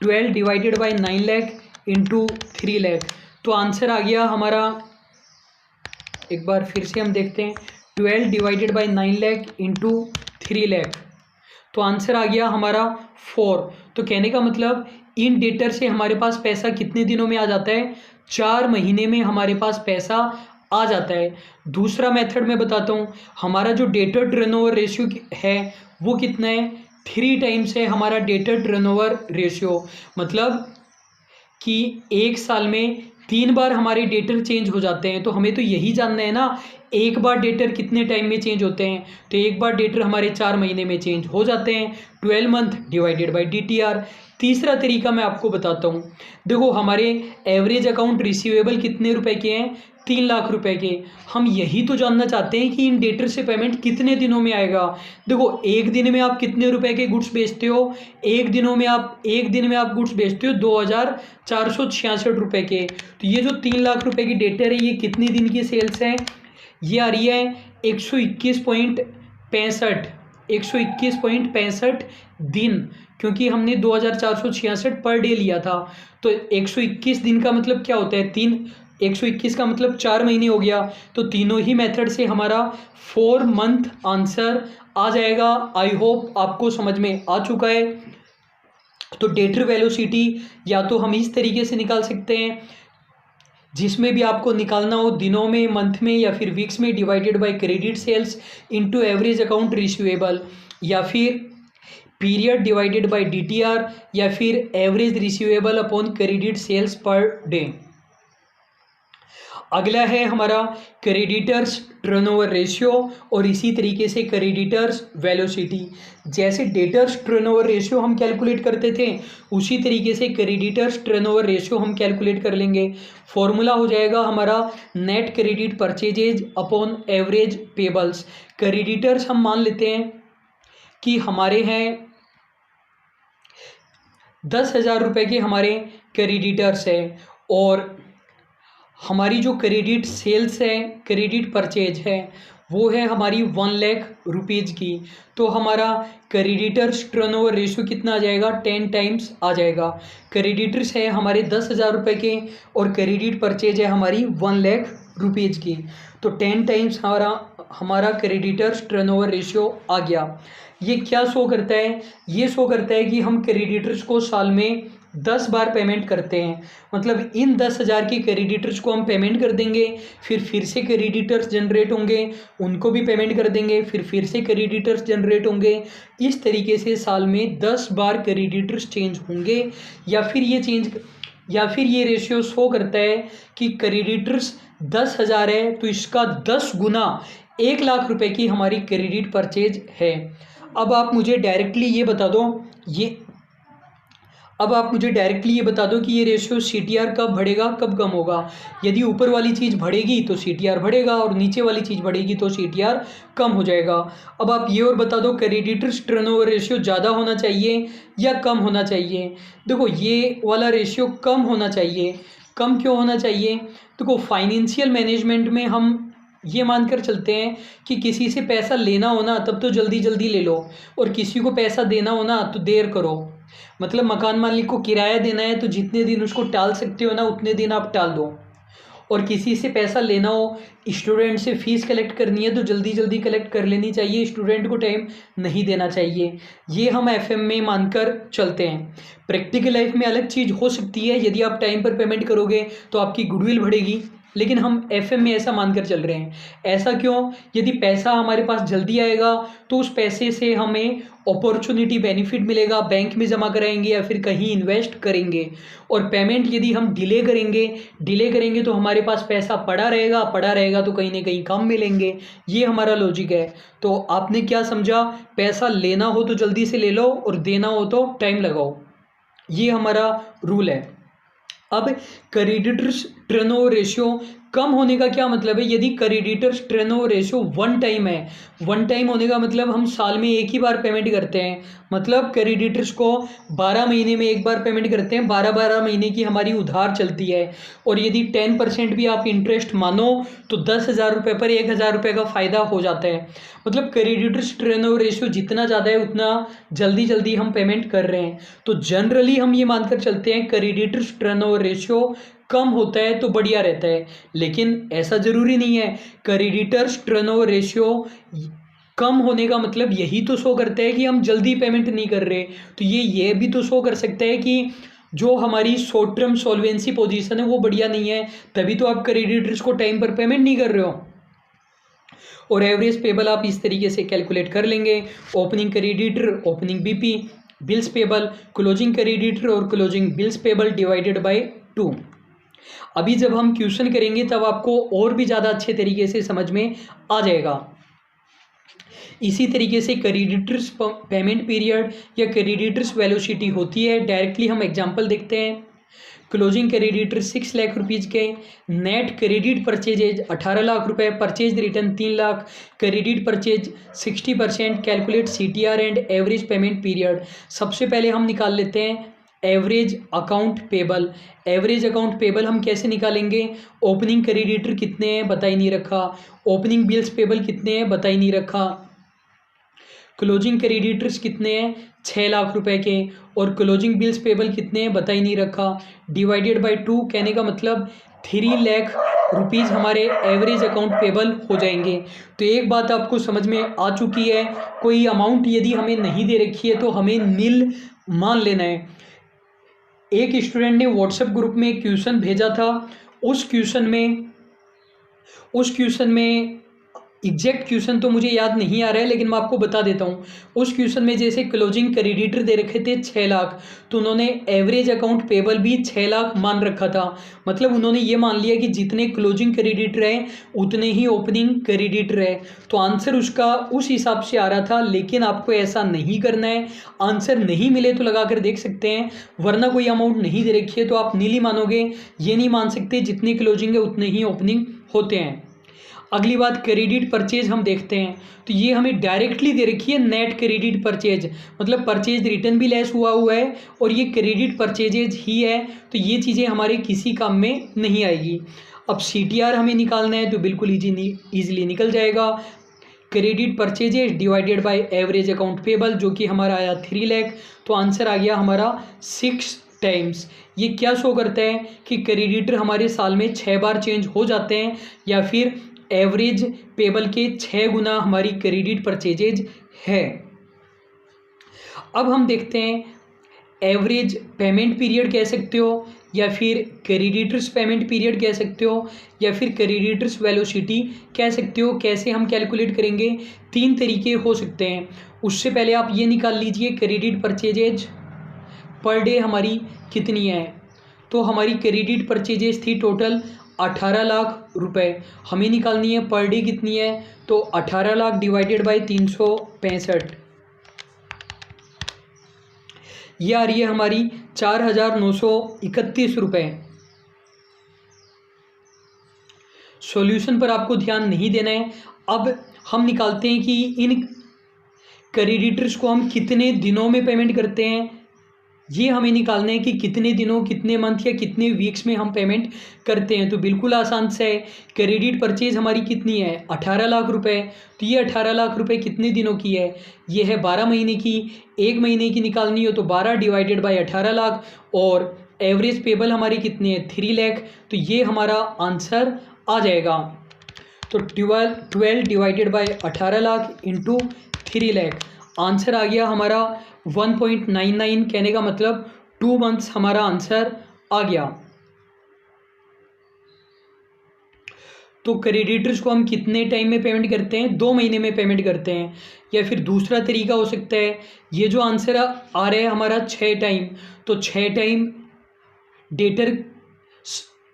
[SPEAKER 1] 12 divided bye 9 lakh into 3 lakh, तो आंसर आ गया हमारा। एक बार फिर से हम देखते हैं, 12 divided bye 9 lakh into 3 lakh, तो आंसर आ गया हमारा 4। तो कहने का मतलब इन डेटर से हमारे पास पैसा कितने दिनों में आ जाता है? 4 महीने में हमारे पास पैसा आ जाता है। दूसरा मेथड मैं बताता हूँ, हमारा जो डेटर टर्नओवर रेशियो है वो कितना है? 3 टाइम्स है हमारा डेटर टर्नओवर रेशियो। मतलब कि एक साल में 3 बार हमारे डेटर चेंज हो जाते हैं। तो हमें तो यही जानना है ना, एक बार डेटर कितने टाइम में चेंज होते हैं? तो एक बार डेटर हमारे 4 महीने में चेंज हो जाते हैं। 12 मंथ डिवाइडेड बाय DTR। तीसरा तरीका मैं आपको बताता हूँ। देखो हमारे एवरेज अकाउंट रिसीवेबल कितने रुपए के हैं? 3 लाख रुपए के। हम यही तो जानना चाहते हैं कि इन डेटर से पेमेंट कितने दिनों में आएगा। देखो एक दिन में आप कितने रुपए के गुड्स बेचते हो? एक दिन में आप गुड्स बेचते हो 2466 रुपए के। तो ये जो 3 लाख रुपए की डेटर है ये कितने दिन की सेल्स है? ये आ रही है 121.65 दिन, क्योंकि हमने 2466 पर डे लिया था। तो 121 दिन का मतलब क्या होता है? 121 का मतलब 4 महीने हो गया। तो तीनों ही मेथड से हमारा 4 मंथ आंसर आ जाएगा। आई होप आपको समझ में आ चुका है। तो डेटर वेलोसिटी या तो हम इस तरीके से निकाल सकते हैं, जिसमें भी आपको निकालना हो, दिनों में, मंथ में या फिर वीक्स में, divided by credit sales into average account receivable, या फिर पीरियड डिवाइडेड बाय DTR, या फिर average receivable upon credit sales पर डे। अगला है हमारा क्रेडिटर्स टर्नओवर रेशियो और इसी तरीके से क्रेडिटर्स वेलोसिटी। जैसे डेटर्स टर्नओवर रेशियो हम कैलकुलेट करते थे उसी तरीके से क्रेडिटर्स टर्नओवर रेशियो हम कैलकुलेट कर लेंगे। फॉर्मूला हो जाएगा हमारा net credit purchases upon average payables. Creditors हम मान लेते हैं कि हमारे हैं 10,000 रुपये के हमारे क्रेडिटर्स है, और हमारी जो क्रेडिट सेल्स है, क्रेडिट परचेज है, वो है हमारी 1 लाख रुपीज़ की। तो हमारा क्रेडिटर्स टर्नओवर रेशियो कितना आ जाएगा? 10 टाइम्स आ जाएगा। क्रेडिटर्स है हमारे 10,000 रुपये के और क्रेडिट परचेज है हमारी 1 लाख रुपीज़ की। तो 10 टाइम्स हमारा क्रेडिटर्स टर्नओवर रेशियो आ गया। ये क्या शो करता है? ये शो करता है कि हम क्रेडिटर्स को साल में 10 बार पेमेंट करते हैं। मतलब इन 10,000 के क्रेडिटर्स को हम पेमेंट कर देंगे, फिर से क्रेडिटर्स जनरेट होंगे, उनको भी पेमेंट कर देंगे, फिर से क्रेडिटर्स जनरेट होंगे। इस तरीके से साल में 10 बार क्रेडिटर्स चेंज होंगे। या फिर ये रेशियो शो करता है कि क्रेडिटर्स 10,000 है तो इसका 10 गुना 1 लाख रुपए की हमारी क्रेडिट परचेज है। अब आप मुझे डायरेक्टली ये बता दो कि ये रेशियो CTR कब बढ़ेगा, कब कम होगा। यदि ऊपर वाली चीज़ बढ़ेगी तो CTR बढ़ेगा और नीचे वाली चीज़ बढ़ेगी तो CTR कम हो जाएगा। अब आप ये और बता दो क्रेडिटर्स टर्नओवर रेशियो ज़्यादा होना चाहिए या कम होना चाहिए। देखो ये वाला रेशियो कम होना चाहिए। कम क्यों होना चाहिए? देखो फाइनेंशियल मैनेजमेंट में हम ये मानकर चलते हैं कि किसी से पैसा लेना हो ना तब तो जल्दी जल्दी ले लो, और किसी को पैसा देना हो ना तो देर करो। मतलब मकान मालिक को किराया देना है तो जितने दिन उसको टाल सकते हो ना उतने दिन आप टाल दो, और किसी से पैसा लेना हो, स्टूडेंट से फ़ीस कलेक्ट करनी है तो जल्दी जल्दी कलेक्ट कर लेनी चाहिए, स्टूडेंट को टाइम नहीं देना चाहिए। ये हम एफएम में मानकर चलते हैं। प्रैक्टिकल लाइफ में अलग चीज़ हो सकती है, यदि आप टाइम पर पेमेंट करोगे तो आपकी गुडविल बढ़ेगी, लेकिन हम एफएम में ऐसा मानकर चल रहे हैं। ऐसा क्यों? यदि पैसा हमारे पास जल्दी आएगा तो उस पैसे से हमें अपॉर्चुनिटी बेनिफिट मिलेगा, बैंक में जमा कराएंगे या फिर कहीं इन्वेस्ट करेंगे। और पेमेंट यदि हम डिले करेंगे तो हमारे पास पैसा पड़ा रहेगा तो कहीं ना कहीं कम मिलेंगे। ये हमारा लॉजिक है। तो आपने क्या समझा? पैसा लेना हो तो जल्दी से ले लो और देना हो तो टाइम लगाओ, ये हमारा रूल है। अब क्रेडिटर्स टर्नओवर रेशियो कम होने का क्या मतलब है? यदि creditors turnover ratio one time है, वन टाइम होने का मतलब हम साल में एक ही बार पेमेंट करते हैं, मतलब क्रेडिटर्स को 12 महीने में एक बार पेमेंट करते हैं, 12 महीने की हमारी उधार चलती है। और यदि 10% भी आप इंटरेस्ट मानो तो 10,000 रुपये पर 1,000 रुपये का फ़ायदा हो जाता है। मतलब क्रेडिटर्स टर्नओवर रेशियो जितना ज़्यादा है उतना जल्दी जल्दी हम पेमेंट कर रहे हैं। तो जनरली हम ये मानकर चलते हैं क्रेडिटर्स टर्नओवर रेशियो कम होता है तो बढ़िया रहता है, लेकिन ऐसा ज़रूरी नहीं है। क्रेडिटर्स टर्नओवर रेशियो कम होने का मतलब यही तो शो करता है कि हम जल्दी पेमेंट नहीं कर रहे। तो ये भी तो शो कर सकता है कि जो हमारी शॉर्ट टर्म सॉल्वेंसी पोजीशन है वो बढ़िया नहीं है, तभी तो आप क्रेडिटर्स को टाइम पर पेमेंट नहीं कर रहे हो। और एवरेज पेबल आप इस तरीके से कैलकुलेट कर लेंगे। Opening creditor, opening BP, bills payable, closing creditor और closing bills payable divided by 2। अभी जब हम क्वेश्चन करेंगे तब आपको और भी ज़्यादा अच्छे तरीके से समझ में आ जाएगा। इसी तरीके से क्रेडिटर्स पेमेंट पीरियड या क्रेडिटर्स वेलोसिटी होती है। डायरेक्टली हम एग्जांपल देखते हैं। क्लोजिंग क्रेडिटर 6 लाख रुपीज़ के, नेट क्रेडिट परचेजेज 18 लाख रुपए, purchase return 3 lakh, credit purchase 60%, calculate CTR and average payment period. सबसे पहले हम निकाल लेते हैं average account payable. Average account payable हम कैसे निकालेंगे? ओपनिंग क्रेडिटर कितने हैं बता ही नहीं रखा, ओपनिंग बिल्स पेबल कितने हैं बता ही नहीं रखा, क्लोजिंग क्रेडिटर्स कितने हैं 6 लाख रुपए के, और क्लोजिंग बिल्स पेबल कितने हैं बता ही नहीं रखा। डिवाइडेड बाय 2 कहने का मतलब 3 लाख रुपीज़ हमारे एवरेज अकाउंट पेबल हो जाएंगे। तो एक बात आपको समझ में आ चुकी है, कोई अमाउंट यदि हमें नहीं दे रखी है तो हमें नील मान लेना है। एक स्टूडेंट ने व्हाट्सएप ग्रुप में एक क्वेश्चन भेजा था। उस क्वेश्चन में एग्जैक्ट क्वेश्चन तो मुझे याद नहीं आ रहा है, लेकिन मैं आपको बता देता हूँ। उस क्वेश्चन में जैसे क्लोजिंग क्रेडिटर दे रखे थे 6 लाख, तो उन्होंने एवरेज अकाउंट पेबल भी 6 लाख मान रखा था। मतलब उन्होंने ये मान लिया कि जितने क्लोजिंग क्रेडिटर है उतने ही ओपनिंग क्रेडिटर है। तो आंसर उसका उस हिसाब से आ रहा था, लेकिन आपको ऐसा नहीं करना है। आंसर नहीं मिले तो लगा कर देख सकते हैं, वरना कोई अमाउंट नहीं दे रखी है तो आप नीली मानोगे। ये नहीं मान सकते, जितनी क्लोजिंग है उतने ही ओपनिंग होते हैं। अगली बात क्रेडिट परचेज हम देखते हैं। तो ये हमें डायरेक्टली दे रखी है नेट क्रेडिट परचेज, मतलब परचेज रिटर्न भी लेस हुआ है और ये क्रेडिट परचेजेज ही है। तो ये चीज़ें हमारे किसी काम में नहीं आएगी। अब CTR हमें निकालना है तो बिल्कुल ईजिली निकल जाएगा। Credit purchases divided by average account payable, जो कि हमारा आया 3 लाख। तो आंसर आ गया हमारा 6 टाइम्स। ये क्या शो करता है कि क्रेडिटर हमारे साल में 6 बार चेंज हो जाते हैं, या फिर एवरेज पेबल के 6 गुना हमारी क्रेडिट परचेजेज है। अब हम देखते हैं एवरेज पेमेंट पीरियड कह सकते हो, या फिर क्रेडिटर्स पेमेंट पीरियड कह सकते हो, या फिर क्रेडिटर्स वेलोसिटी कह सकते हो। कैसे हम कैलकुलेट करेंगे? 3 तरीके हो सकते हैं। उससे पहले आप ये निकाल लीजिए क्रेडिट परचेजेज पर डे हमारी कितनी है। तो हमारी क्रेडिट परचेजेज थी टोटल 18 लाख रुपए, हमें निकालनी है पर डे कितनी है। तो 18 लाख डिवाइडेड बाय 365, ये आ रही है हमारी 4,931 रुपये। सॉल्यूशन पर आपको ध्यान नहीं देना है। अब हम निकालते हैं कि इन क्रेडिटर्स को हम कितने दिनों में पेमेंट करते हैं। ये हमें निकालना है कि कितने दिनों, कितने मंथ या कितने वीक्स में हम पेमेंट करते हैं। तो बिल्कुल आसान से है। क्रेडिट परचेज हमारी कितनी है 18 लाख रुपए। तो ये 18 लाख रुपए कितने दिनों की है? ये है 12 महीने की। 1 महीने की निकालनी हो तो 12 डिवाइडेड बाय 18 लाख, और एवरेज पेबल हमारी कितनी है 3 लाख, तो ये हमारा आंसर आ जाएगा। तो 12 divided by 18 lakh into 3 lakh, answer आ गया हमारा 1.99, कहने का मतलब 2 मंथ्स हमारा आंसर आ गया। तो क्रेडिटर्स को हम कितने टाइम में पेमेंट करते हैं, 2 महीने में पेमेंट करते हैं। या फिर दूसरा तरीका हो सकता है, ये जो आंसर आ रहा है हमारा 6 टाइम, तो 6 टाइम डेटर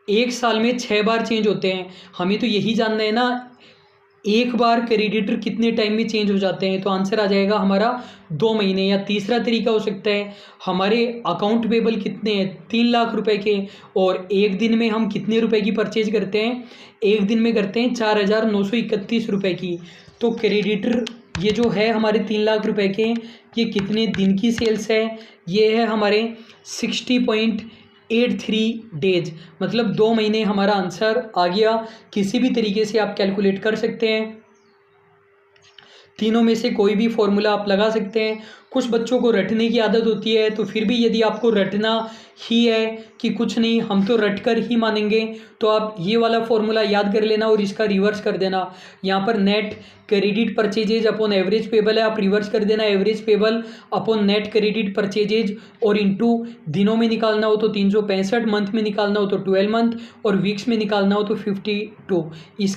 [SPEAKER 1] 1 साल में 6 बार चेंज होते हैं। हमें तो यही जानना है ना, एक बार क्रेडिटर कितने टाइम में चेंज हो जाते हैं, तो आंसर आ जाएगा हमारा 2 महीने। या तीसरा तरीका हो सकता है, हमारे अकाउंट पेबल कितने हैं 3 लाख रुपए के, और एक दिन में हम कितने रुपए की परचेज करते हैं, एक दिन में करते हैं 4,931 रुपए की। तो क्रेडिटर ये जो है हमारे 3 लाख रुपए के, ये कितने दिन की सेल्स है, ये है हमारे 60.83 डेज, मतलब 2 महीने हमारा आंसर आ गया। किसी भी तरीके से आप कैलकुलेट कर सकते हैं, तीनों में से कोई भी फॉर्मूला आप लगा सकते हैं। कुछ बच्चों को रटने की आदत होती है, तो फिर भी यदि आपको रटना ही है कि कुछ नहीं हम तो रट कर ही मानेंगे, तो आप ये वाला फॉर्मूला याद कर लेना और इसका रिवर्स कर देना। यहाँ पर net credit purchases upon average payable है, आप रिवर्स कर देना average payable upon net credit purchases, और इनटू दिनों में निकालना हो तो 365, मंथ में निकालना हो तो 12 मंथ, और वीक्स में निकालना हो तो 52। इस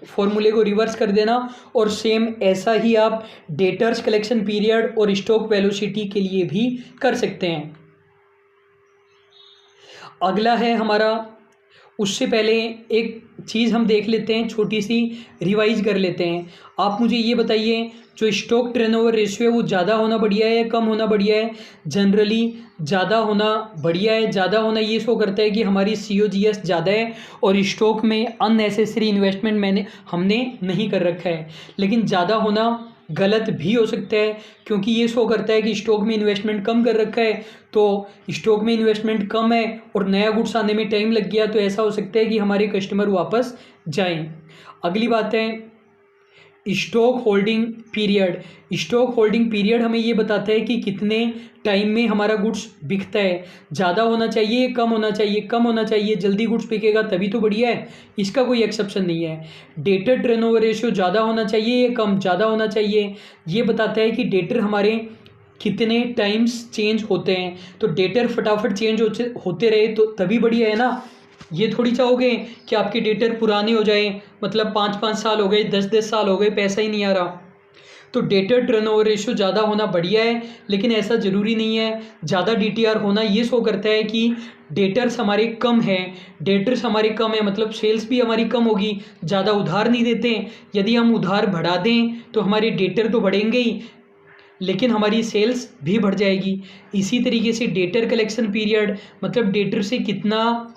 [SPEAKER 1] फॉर्मूले को रिवर्स कर देना, और सेम ऐसा ही आप डेटर्स कलेक्शन पीरियड और स्टॉक वेलोसिटी के लिए भी कर सकते हैं। अगला है हमारा, उससे पहले एक चीज़ हम देख लेते हैं, छोटी सी रिवाइज कर लेते हैं। आप मुझे ये बताइए, जो स्टॉक टर्नओवर रेशियो है वो ज़्यादा होना बढ़िया है या कम होना बढ़िया है? जनरली ज़्यादा होना बढ़िया है। ज़्यादा होना ये शो करता है कि हमारी COGS ज़्यादा है और स्टॉक में अननेसेसरी इन्वेस्टमेंट हमने नहीं कर रखा है। लेकिन ज़्यादा होना गलत भी हो सकता है, क्योंकि ये शो करता है कि स्टॉक में इन्वेस्टमेंट कम कर रखा है, तो स्टॉक में इन्वेस्टमेंट कम है और नया गुड्स आने में टाइम लग गया, तो ऐसा हो सकता है कि हमारे कस्टमर वापस जाएं। अगली बात है stock holding period. Stock holding period हमें ये बताता है कि कितने टाइम में हमारा गुड्स बिकता है। ज़्यादा होना चाहिए, कम होना चाहिए? कम होना चाहिए, जल्दी गुड्स बिकेगा तभी तो बढ़िया है, इसका कोई एक्सेप्शन नहीं है। डेटर टर्नओवर रेशियो ज़्यादा होना चाहिए या कम? ज़्यादा होना चाहिए। ये बताता है कि डेटर हमारे कितने टाइम्स चेंज होते हैं, तो डेटर फटाफट चेंज होते रहे तो तभी बढ़िया है ना। ये थोड़ी चाहोगे कि आपके डेटर पुराने हो जाए, मतलब 5-5 साल हो गए, 10-10 साल हो गए, पैसा ही नहीं आ रहा। तो डेटर टर्नओवर रेशियो ज़्यादा होना बढ़िया है, लेकिन ऐसा ज़रूरी नहीं है। ज़्यादा DTR होना ये शो करता है कि डेटर्स हमारे कम हैं। डेटर्स हमारे कम है मतलब सेल्स भी हमारी कम होगी, ज़्यादा उधार नहीं देते। यदि हम उधार बढ़ा दें तो हमारे डेटर तो बढ़ेंगे ही, लेकिन हमारी सेल्स भी बढ़ जाएगी। इसी तरीके से डेटर कलेक्शन पीरियड, मतलब डेटर से कितना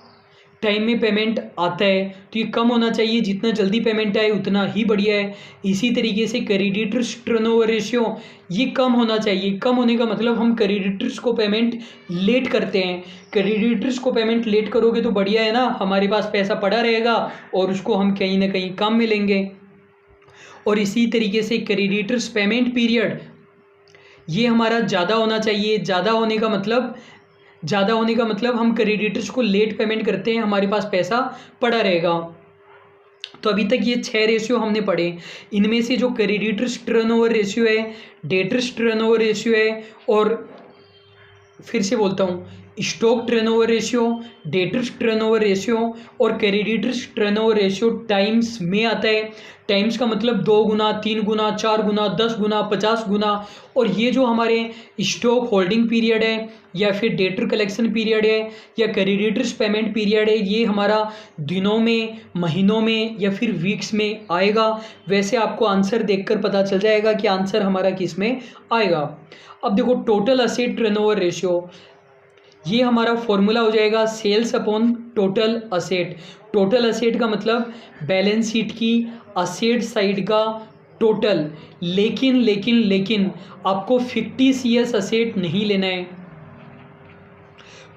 [SPEAKER 1] टाइम में पेमेंट आता है, तो ये कम होना चाहिए, जितना जल्दी पेमेंट आए उतना ही बढ़िया है। इसी तरीके से क्रेडिटर्स टर्नओवर रेशियो, ये कम होना चाहिए। कम होने का मतलब हम क्रेडिटर्स को पेमेंट लेट करते हैं। क्रेडिटर्स को पेमेंट लेट करोगे तो बढ़िया है ना, हमारे पास पैसा पड़ा रहेगा और उसको हम कहीं ना कहीं काम में लेंगे। और इसी तरीके से क्रेडिटर्स पेमेंट पीरियड, ये हमारा ज़्यादा होना चाहिए। ज़्यादा होने का मतलब हम क्रेडिटर्स को लेट पेमेंट करते हैं, हमारे पास पैसा पड़ा रहेगा। तो अभी तक ये 6 रेशियो हमने पढ़े। इनमें से जो क्रेडिटर्स टर्नओवर रेशियो है, डेटर्स टर्नओवर रेशियो है, और फिर से बोलता हूँ, stock turnover ratio, debtors turnover ratio और क्रेडिटर्स टर्नओवर रेशियो टाइम्स में आता है। टाइम्स का मतलब 2 गुना, 3 गुना, 4 गुना, 10 गुना, 50 गुना। और ये जो हमारे स्टॉक होल्डिंग पीरियड है, या फिर डेटर कलेक्शन पीरियड है, या क्रेडिटर्स पेमेंट पीरियड है, ये हमारा दिनों में, महीनों में या फिर वीक्स में आएगा। वैसे आपको आंसर देखकर पता चल जाएगा कि आंसर हमारा किस में आएगा। अब देखो, टोटल असेट टर्नओवर रेशियो, ये हमारा फॉर्मूला हो जाएगा sales upon total asset. Total asset का मतलब बैलेंस शीट की असेट साइड का टोटल। लेकिन आपको 50 CS असेट नहीं लेना है।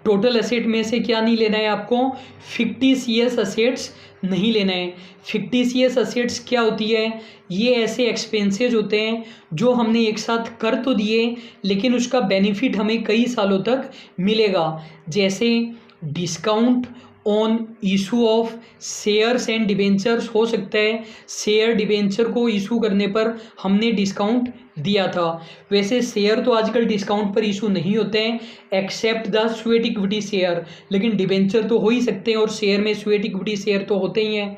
[SPEAKER 1] टोटल एसेट में से क्या नहीं लेना है आपको, फिक्टिशियस असेट्स नहीं लेना है। फिक्टिशियस असेट्स क्या होती है, ये ऐसे एक्सपेंसेस होते हैं जो हमने एक साथ कर तो दिए लेकिन उसका बेनिफिट हमें कई सालों तक मिलेगा। जैसे discount on issue of shares and debentures हो सकता है, शेयर डिबेंचर को इशू करने पर हमने डिस्काउंट दिया था। वैसे शेयर तो आजकल डिस्काउंट पर इशू नहीं होते हैं except the sweat equity share, लेकिन डिबेंचर तो हो ही सकते हैं और शेयर में स्वेट इक्विटी शेयर तो होते ही हैं।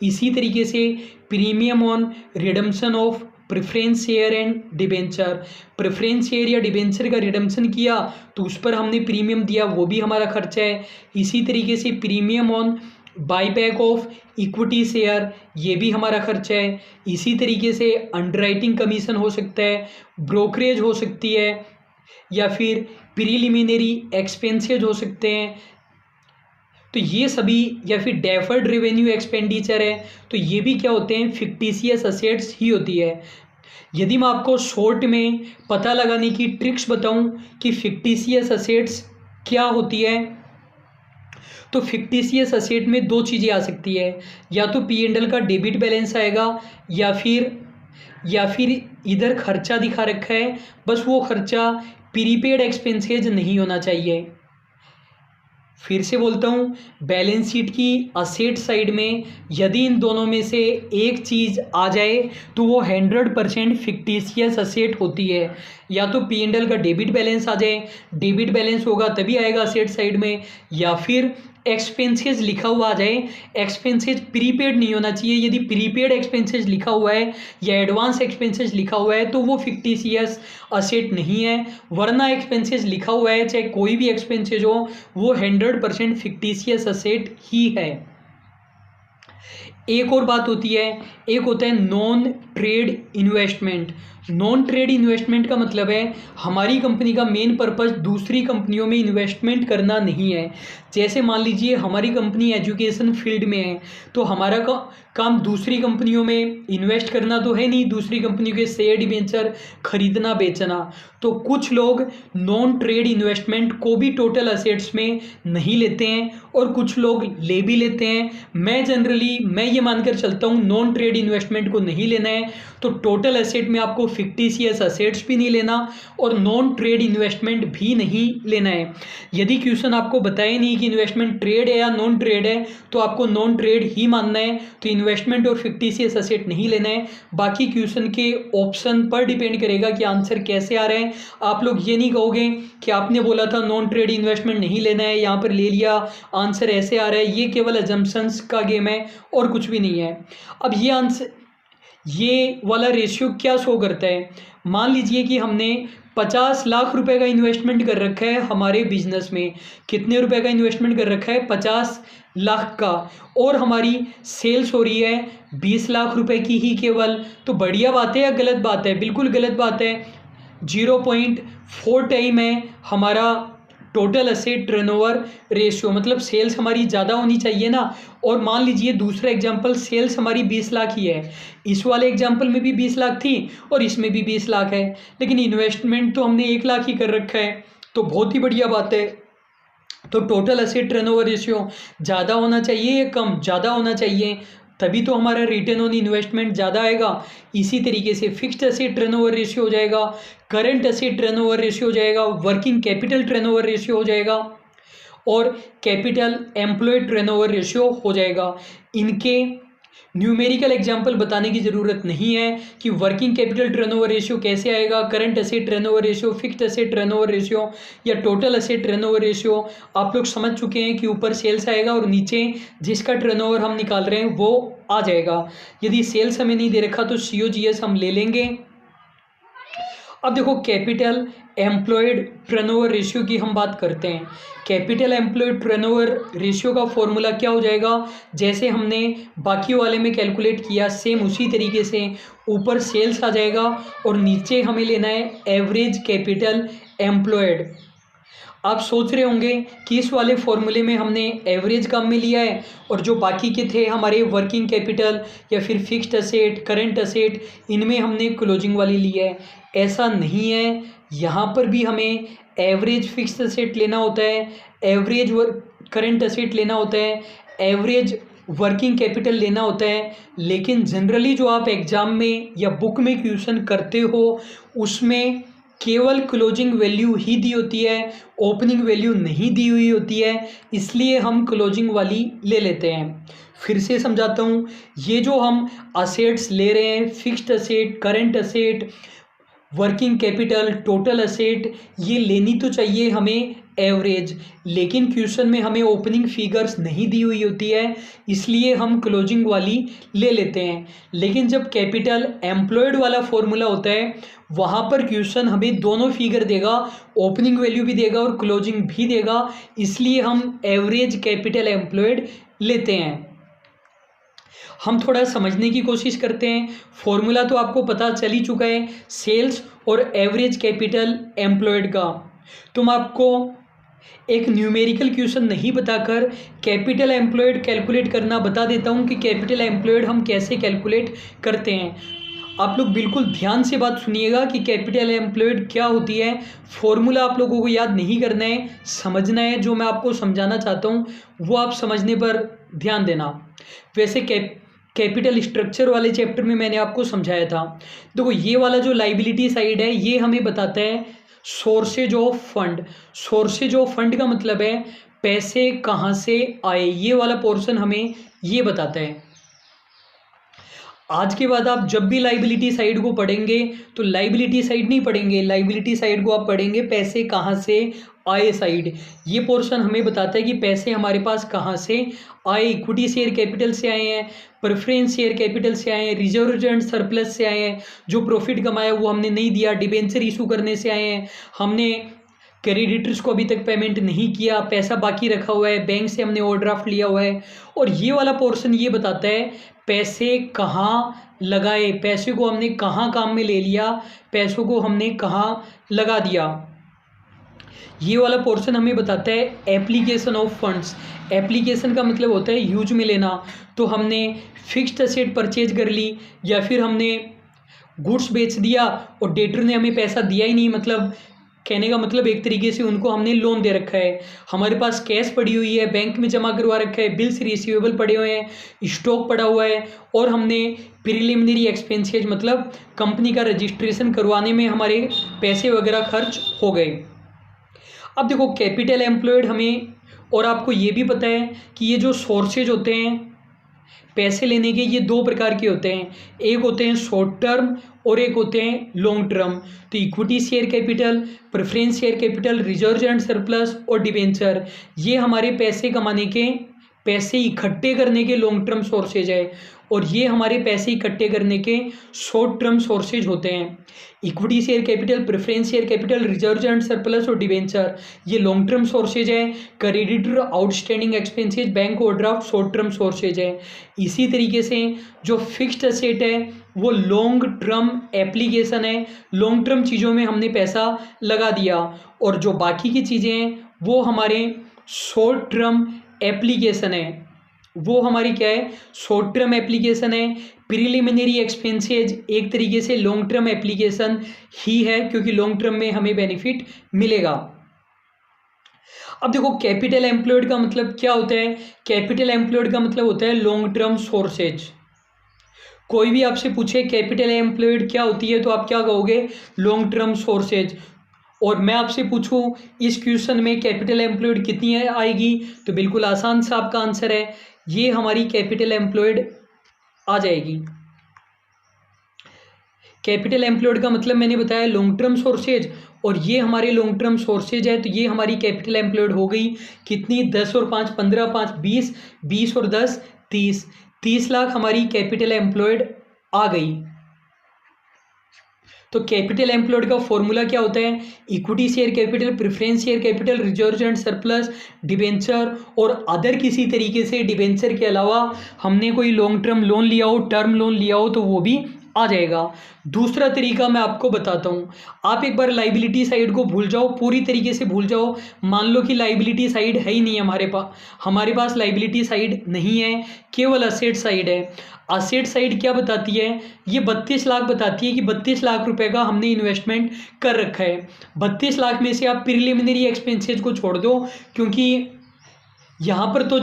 [SPEAKER 1] इसी तरीके से premium on redemption of preference share and debenture, preference share या डिबेंचर का रिडम्पशन किया तो उस पर हमने प्रीमियम दिया, वो भी हमारा खर्चा है। इसी तरीके से premium on buyback of equity share, ये भी हमारा खर्चा है। इसी तरीके से अंडरराइटिंग कमीशन हो सकता है, ब्रोकरेज हो सकती है, या फिर प्रीलिमिनरी एक्सपेंसेज हो सकते हैं। तो ये सभी, या फिर डेफर्ड रेवेन्यू एक्सपेंडिचर है, तो ये भी क्या होते हैं, फिक्टिशियस असेट्स ही होती है। यदि मैं आपको शॉर्ट में पता लगाने की ट्रिक्स बताऊं कि फिक्टिशियस असेट्स क्या होती है, तो फिक्टिशियस असेट में दो चीज़ें आ सकती है, या तो P&L का डेबिट बैलेंस आएगा, या फिर इधर खर्चा दिखा रखा है, बस वो खर्चा प्रीपेड एक्सपेंसेज नहीं होना चाहिए। फिर से बोलता हूँ, बैलेंस शीट की असेट साइड में यदि इन दोनों में से एक चीज़ आ जाए तो वो 100% फिक्टिशियस असेट होती है। या तो P&L का डेबिट बैलेंस आ जाए, डेबिट बैलेंस होगा तभी आएगा असेट साइड में, या फिर एक्सपेंसेस लिखा हुआ आ जाए। एक्सपेंसेस प्रीपेड नहीं होना चाहिए, यदि प्रीपेड एक्सपेंसेस लिखा हुआ है या एडवांस एक्सपेंसेस लिखा हुआ है तो वो फिक्टिशियस असेट नहीं है, वरना एक्सपेंसेस लिखा हुआ है चाहे कोई भी एक्सपेंसेस हो वो 100% फिक्टिशियस असेट ही है। एक और बात होती है, एक होता है non trade investment. Non trade investment का मतलब है हमारी कंपनी का मेन पर्पस दूसरी कंपनियों में इन्वेस्टमेंट करना नहीं है। जैसे मान लीजिए हमारी कंपनी एजुकेशन फील्ड में है, तो हमारा काम दूसरी कंपनियों में इन्वेस्ट करना तो है नहीं, दूसरी कंपनियों के शेयर डिबेंचर खरीदना बेचना। तो कुछ लोग नॉन ट्रेड इन्वेस्टमेंट को भी टोटल असेट्स में नहीं लेते हैं और कुछ लोग ले भी लेते हैं। मैं ये मानकर चलता हूँ नॉन ट्रेड इन्वेस्टमेंट को नहीं लेना है, तो टोटल एसेट में आपको फिक्टिशियस असेट्स भी नहीं लेना और नॉन ट्रेड इन्वेस्टमेंट भी नहीं लेना है। यदि क्वेश्चन आपको बताए नहीं कि इन्वेस्टमेंट ट्रेड है या नॉन ट्रेड है, तो आपको नॉन ट्रेड ही मानना है, तो इन्वेस्टमेंट और फिक्टिशियस असेट नहीं लेना है। बाकी क्वेश्चन के ऑप्शन पर डिपेंड करेगा कि आंसर कैसे आ रहे हैं। आप लोग ये नहीं कहोगे कि आपने बोला था नॉन ट्रेड इन्वेस्टमेंट नहीं लेना है, यहाँ पर ले लिया, आंसर ऐसे आ रहा है। ये केवल अजम्पशंस का गेम है और कुछ भी नहीं है। अब ये वाला रेशियो क्या शो करता है, मान लीजिए कि हमने 50 लाख रुपए का इन्वेस्टमेंट कर रखा है हमारे बिजनेस में। कितने रुपए का इन्वेस्टमेंट कर रखा है, 50 लाख का, और हमारी सेल्स हो रही है 20 लाख रुपए की ही केवल। तो बढ़िया बात है या गलत बात है, बिल्कुल गलत बात है। 0.4 टाइम है हमारा टोटल असेट टर्नओवर रेशियो, मतलब सेल्स हमारी ज़्यादा होनी चाहिए ना। और मान लीजिए दूसरा एग्जांपल, सेल्स हमारी 20 लाख ही है, इस वाले एग्जांपल में भी 20 लाख थी और इसमें भी 20 लाख है, लेकिन इन्वेस्टमेंट तो हमने 1 लाख ही कर रखा है, तो बहुत ही बढ़िया बात है। तो टोटल असेट टर्नओवर रेशियो ज़्यादा होना चाहिए या कम, ज़्यादा होना चाहिए, तभी तो हमारा रिटर्न ऑन इन्वेस्टमेंट ज़्यादा आएगा। इसी तरीके से फिक्स्ड असेट टर्नओवर रेशियो हो जाएगा, करंट असेट टर्नओवर रेशियो हो जाएगा, वर्किंग कैपिटल टर्नओवर रेशियो हो जाएगा और कैपिटल एम्प्लॉयड टर्नओवर रेशियो हो जाएगा। इनके न्यूमेरिकल एग्जाम्पल बताने की ज़रूरत नहीं है कि वर्किंग कैपिटल टर्नओवर रेशियो कैसे आएगा, current asset turnover ratio, fixed asset turnover ratio या टोटल असेट टर्नओवर रेशियो। आप लोग समझ चुके हैं कि ऊपर सेल्स आएगा और नीचे जिसका टर्नओवर हम निकाल रहे हैं वो आ जाएगा। यदि सेल्स हमें नहीं दे रखा तो COGS हम ले लेंगे। अब देखो कैपिटल एम्प्लॉयड टर्नओवर रेशियो की हम बात करते हैं। कैपिटल एम्प्लॉयड टर्नओवर रेशियो का फॉर्मूला क्या हो जाएगा, जैसे हमने बाकी वाले में कैलकुलेट किया सेम उसी तरीके से ऊपर सेल्स आ जाएगा और नीचे हमें लेना है एवरेज कैपिटल एम्प्लॉयड। आप सोच रहे होंगे कि इस वाले फॉर्मूले में हमने एवरेज काम में लिया है और जो बाकी के थे हमारे वर्किंग कैपिटल या फिर फिक्स्ड असेट, करंट असेट, इनमें हमने क्लोजिंग वाली लिया है। ऐसा नहीं है, यहाँ पर भी हमें एवरेज फिक्स्ड असेट लेना होता है, एवरेज करंट असेट लेना होता है, एवरेज वर्किंग कैपिटल लेना होता है। लेकिन जनरली जो आप एग्ज़ाम में या बुक में क्वेश्चन करते हो उसमें केवल क्लोजिंग वैल्यू ही दी होती है, ओपनिंग वैल्यू नहीं दी हुई होती है, इसलिए हम क्लोजिंग वाली ले लेते हैं। फिर से समझाता हूँ, ये जो हम असेट्स ले रहे हैं, fixed asset, current asset, working capital, total asset, ये लेनी तो चाहिए हमें एवरेज, लेकिन क्वेश्चन में हमें ओपनिंग फिगर्स नहीं दी हुई होती है, इसलिए हम क्लोजिंग वाली ले लेते हैं। लेकिन जब कैपिटल एम्प्लॉयड वाला फॉर्मूला होता है वहाँ पर क्वेश्चन हमें दोनों फिगर देगा, ओपनिंग वैल्यू भी देगा और क्लोजिंग भी देगा, इसलिए हम एवरेज कैपिटल एम्प्लॉयड लेते हैं। हम थोड़ा समझने की कोशिश करते हैं। फॉर्मूला तो आपको पता चल ही चुका है, सेल्स और एवरेज कैपिटल एम्प्लॉयड का। तुम आपको एक न्यूमेरिकल क्वेश्चन नहीं बताकर कैपिटल एम्प्लॉयड कैलकुलेट करना बता देता हूं कि कैपिटल एम्प्लॉयड हम कैसे कैलकुलेट करते हैं। आप लोग बिल्कुल ध्यान से बात सुनिएगा कि कैपिटल एम्प्लॉयड क्या होती है। फॉर्मूला आप लोगों को याद नहीं करना है, समझना है। जो मैं आपको समझाना चाहता हूँ वो आप समझने पर ध्यान देना। वैसे कैपिटल स्ट्रक्चर वाले चैप्टर में मैंने आपको समझाया था। देखो ये वाला जो लाइबिलिटी साइड है ये हमें बताता है sources of fund. Sources of fund का मतलब है पैसे कहाँ से आए, ये वाला पोर्शन हमें ये बताता है। आज के बाद आप जब भी लाइबिलिटी साइड को पढ़ेंगे तो लाइबिलिटी साइड नहीं पढ़ेंगे, लाइबिलिटी साइड को आप पढ़ेंगे पैसे कहाँ से आए साइड। ये पोर्शन हमें बताता है कि पैसे हमारे पास कहाँ से आए। इक्विटी शेयर कैपिटल से आए हैं, प्रेफरेंस शेयर कैपिटल से आए हैं, रिजर्व एंड सरप्लस से आए हैं, जो प्रॉफिट कमाया वो हमने नहीं दिया, डिबेंचर इशू करने से आए हैं, हमने क्रेडिटर्स को अभी तक पेमेंट नहीं किया, पैसा बाकी रखा हुआ है, बैंक से हमने ओवरड्राफ्ट लिया हुआ है। और ये वाला पोर्शन ये बताता है पैसे कहाँ लगाए, पैसे को हमने कहाँ काम में ले लिया, पैसों को हमने कहाँ लगा दिया। ये वाला पोर्शन हमें बताता है एप्लीकेशन ऑफ फंड्स। एप्लीकेशन का मतलब होता है यूज में लेना। तो हमने फिक्स्ड असेट परचेज कर ली या फिर हमने गुड्स बेच दिया और डेटर ने हमें पैसा दिया ही नहीं, मतलब कहने का मतलब एक तरीके से उनको हमने लोन दे रखा है। हमारे पास कैश पड़ी हुई है, बैंक में जमा करवा रखा है, बिल्स रिसीवेबल पड़े हुए हैं, स्टॉक पड़ा हुआ है, और हमने प्रिलिमिनरी एक्सपेंसेज मतलब कंपनी का रजिस्ट्रेशन करवाने में हमारे पैसे वगैरह खर्च हो गए। अब देखो कैपिटल एम्प्लॉयड हमें, और आपको ये भी पता है कि ये जो सोर्सेज होते हैं पैसे लेने के, ये दो प्रकार के होते हैं। एक होते हैं शॉर्ट टर्म और एक होते हैं लॉन्ग टर्म। तो equity share capital, preference share capital, reserve and surplus और डिबेंचर, ये हमारे पैसे कमाने के, पैसे इकट्ठे करने के लॉन्ग टर्म सोर्सेज है, और ये हमारे पैसे इकट्ठे करने के शॉर्ट टर्म सोर्सेज होते हैं। Equity share capital, preference share capital, reserve and surplus और डिबेंचर ये लॉन्ग टर्म सोर्सेज है। Creditor outstanding expenses, bank overdraft short term sources है। इसी तरीके से जो फिक्स्ड असेट है वो लॉन्ग टर्म एप्लीकेशन है, लॉन्ग टर्म चीज़ों में हमने पैसा लगा दिया, और जो बाकी की चीज़ें हैं वो हमारे शॉर्ट टर्म एप्लीकेशन है। वो हमारी क्या है, शॉर्ट टर्म एप्लीकेशन है। प्रिलिमिनरी एक्सपेंसेज एक तरीके से लॉन्ग टर्म एप्लीकेशन ही है, क्योंकि लॉन्ग टर्म में हमें बेनिफिट मिलेगा। अब देखो कैपिटल एम्प्लॉयड का मतलब क्या होता है। कैपिटल एम्प्लॉयड का मतलब होता है लॉन्ग टर्म सोर्सेज। कोई भी आपसे पूछे कैपिटल एम्प्लॉयड क्या होती है तो आप क्या कहोगे, लॉन्ग टर्म सोर्सेज। और मैं आपसे पूछूं इस क्वेश्चन में कैपिटल एम्प्लॉयड कितनी आएगी, तो बिल्कुल आसान सा आपका आंसर है, ये हमारी कैपिटल एम्प्लॉयड आ जाएगी। कैपिटल एम्प्लॉयड का मतलब मैंने बताया लॉन्ग टर्म सोर्सेज, और ये हमारे लॉन्ग टर्म सोर्सेज है, तो ये हमारी कैपिटल एम्प्लॉयड हो गई कितनी, 10 और 5 15, 5 20, 20 और 10 30, 30 लाख हमारी कैपिटल एम्प्लॉयड आ गई। तो कैपिटल एम्प्लॉयड का फॉर्मूला क्या होता है, equity share capital, preference share capital, reserve and surplus, debenture, और अदर किसी तरीके से डिबेंचर के अलावा हमने कोई लॉन्ग टर्म लोन लिया हो, टर्म लोन लिया हो, तो वो भी आ जाएगा। दूसरा तरीका मैं आपको बताता हूँ। आप एक बार लाइबिलिटी साइड को भूल जाओ, पूरी तरीके से भूल जाओ। मान लो कि लाइबिलिटी साइड है ही नहीं है हमारे पास लाइबिलिटी साइड नहीं है, केवल असेट साइड है। असेट साइड क्या बताती है? ये 32 लाख बताती है कि 32 लाख रुपए का हमने इन्वेस्टमेंट कर रखा है। 32 लाख में से आप प्रिलिमिनरी एक्सपेंसेस को छोड़ दो, क्योंकि यहाँ पर तो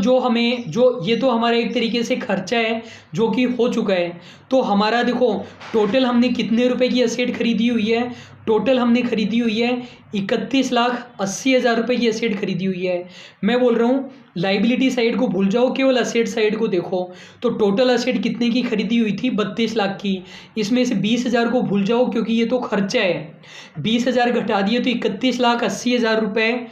[SPEAKER 1] ये तो हमारा एक तरीके से खर्चा है जो कि हो चुका है। तो हमारा देखो, टोटल हमने कितने रुपए की असेट खरीदी हुई है? टोटल हमने खरीदी हुई है 31,80,000 रुपये की असेट खरीदी हुई है। मैं बोल रहा हूँ लाइबिलिटी साइड को भूल जाओ, केवल असेट साइड को देखो। तो टोटल असेट कितने की खरीदी हुई थी? 32 लाख की। इसमें से 20,000 को भूल जाओ क्योंकि ये तो खर्चा है। 20,000 घटा दिए तो 31,80,000 रुपये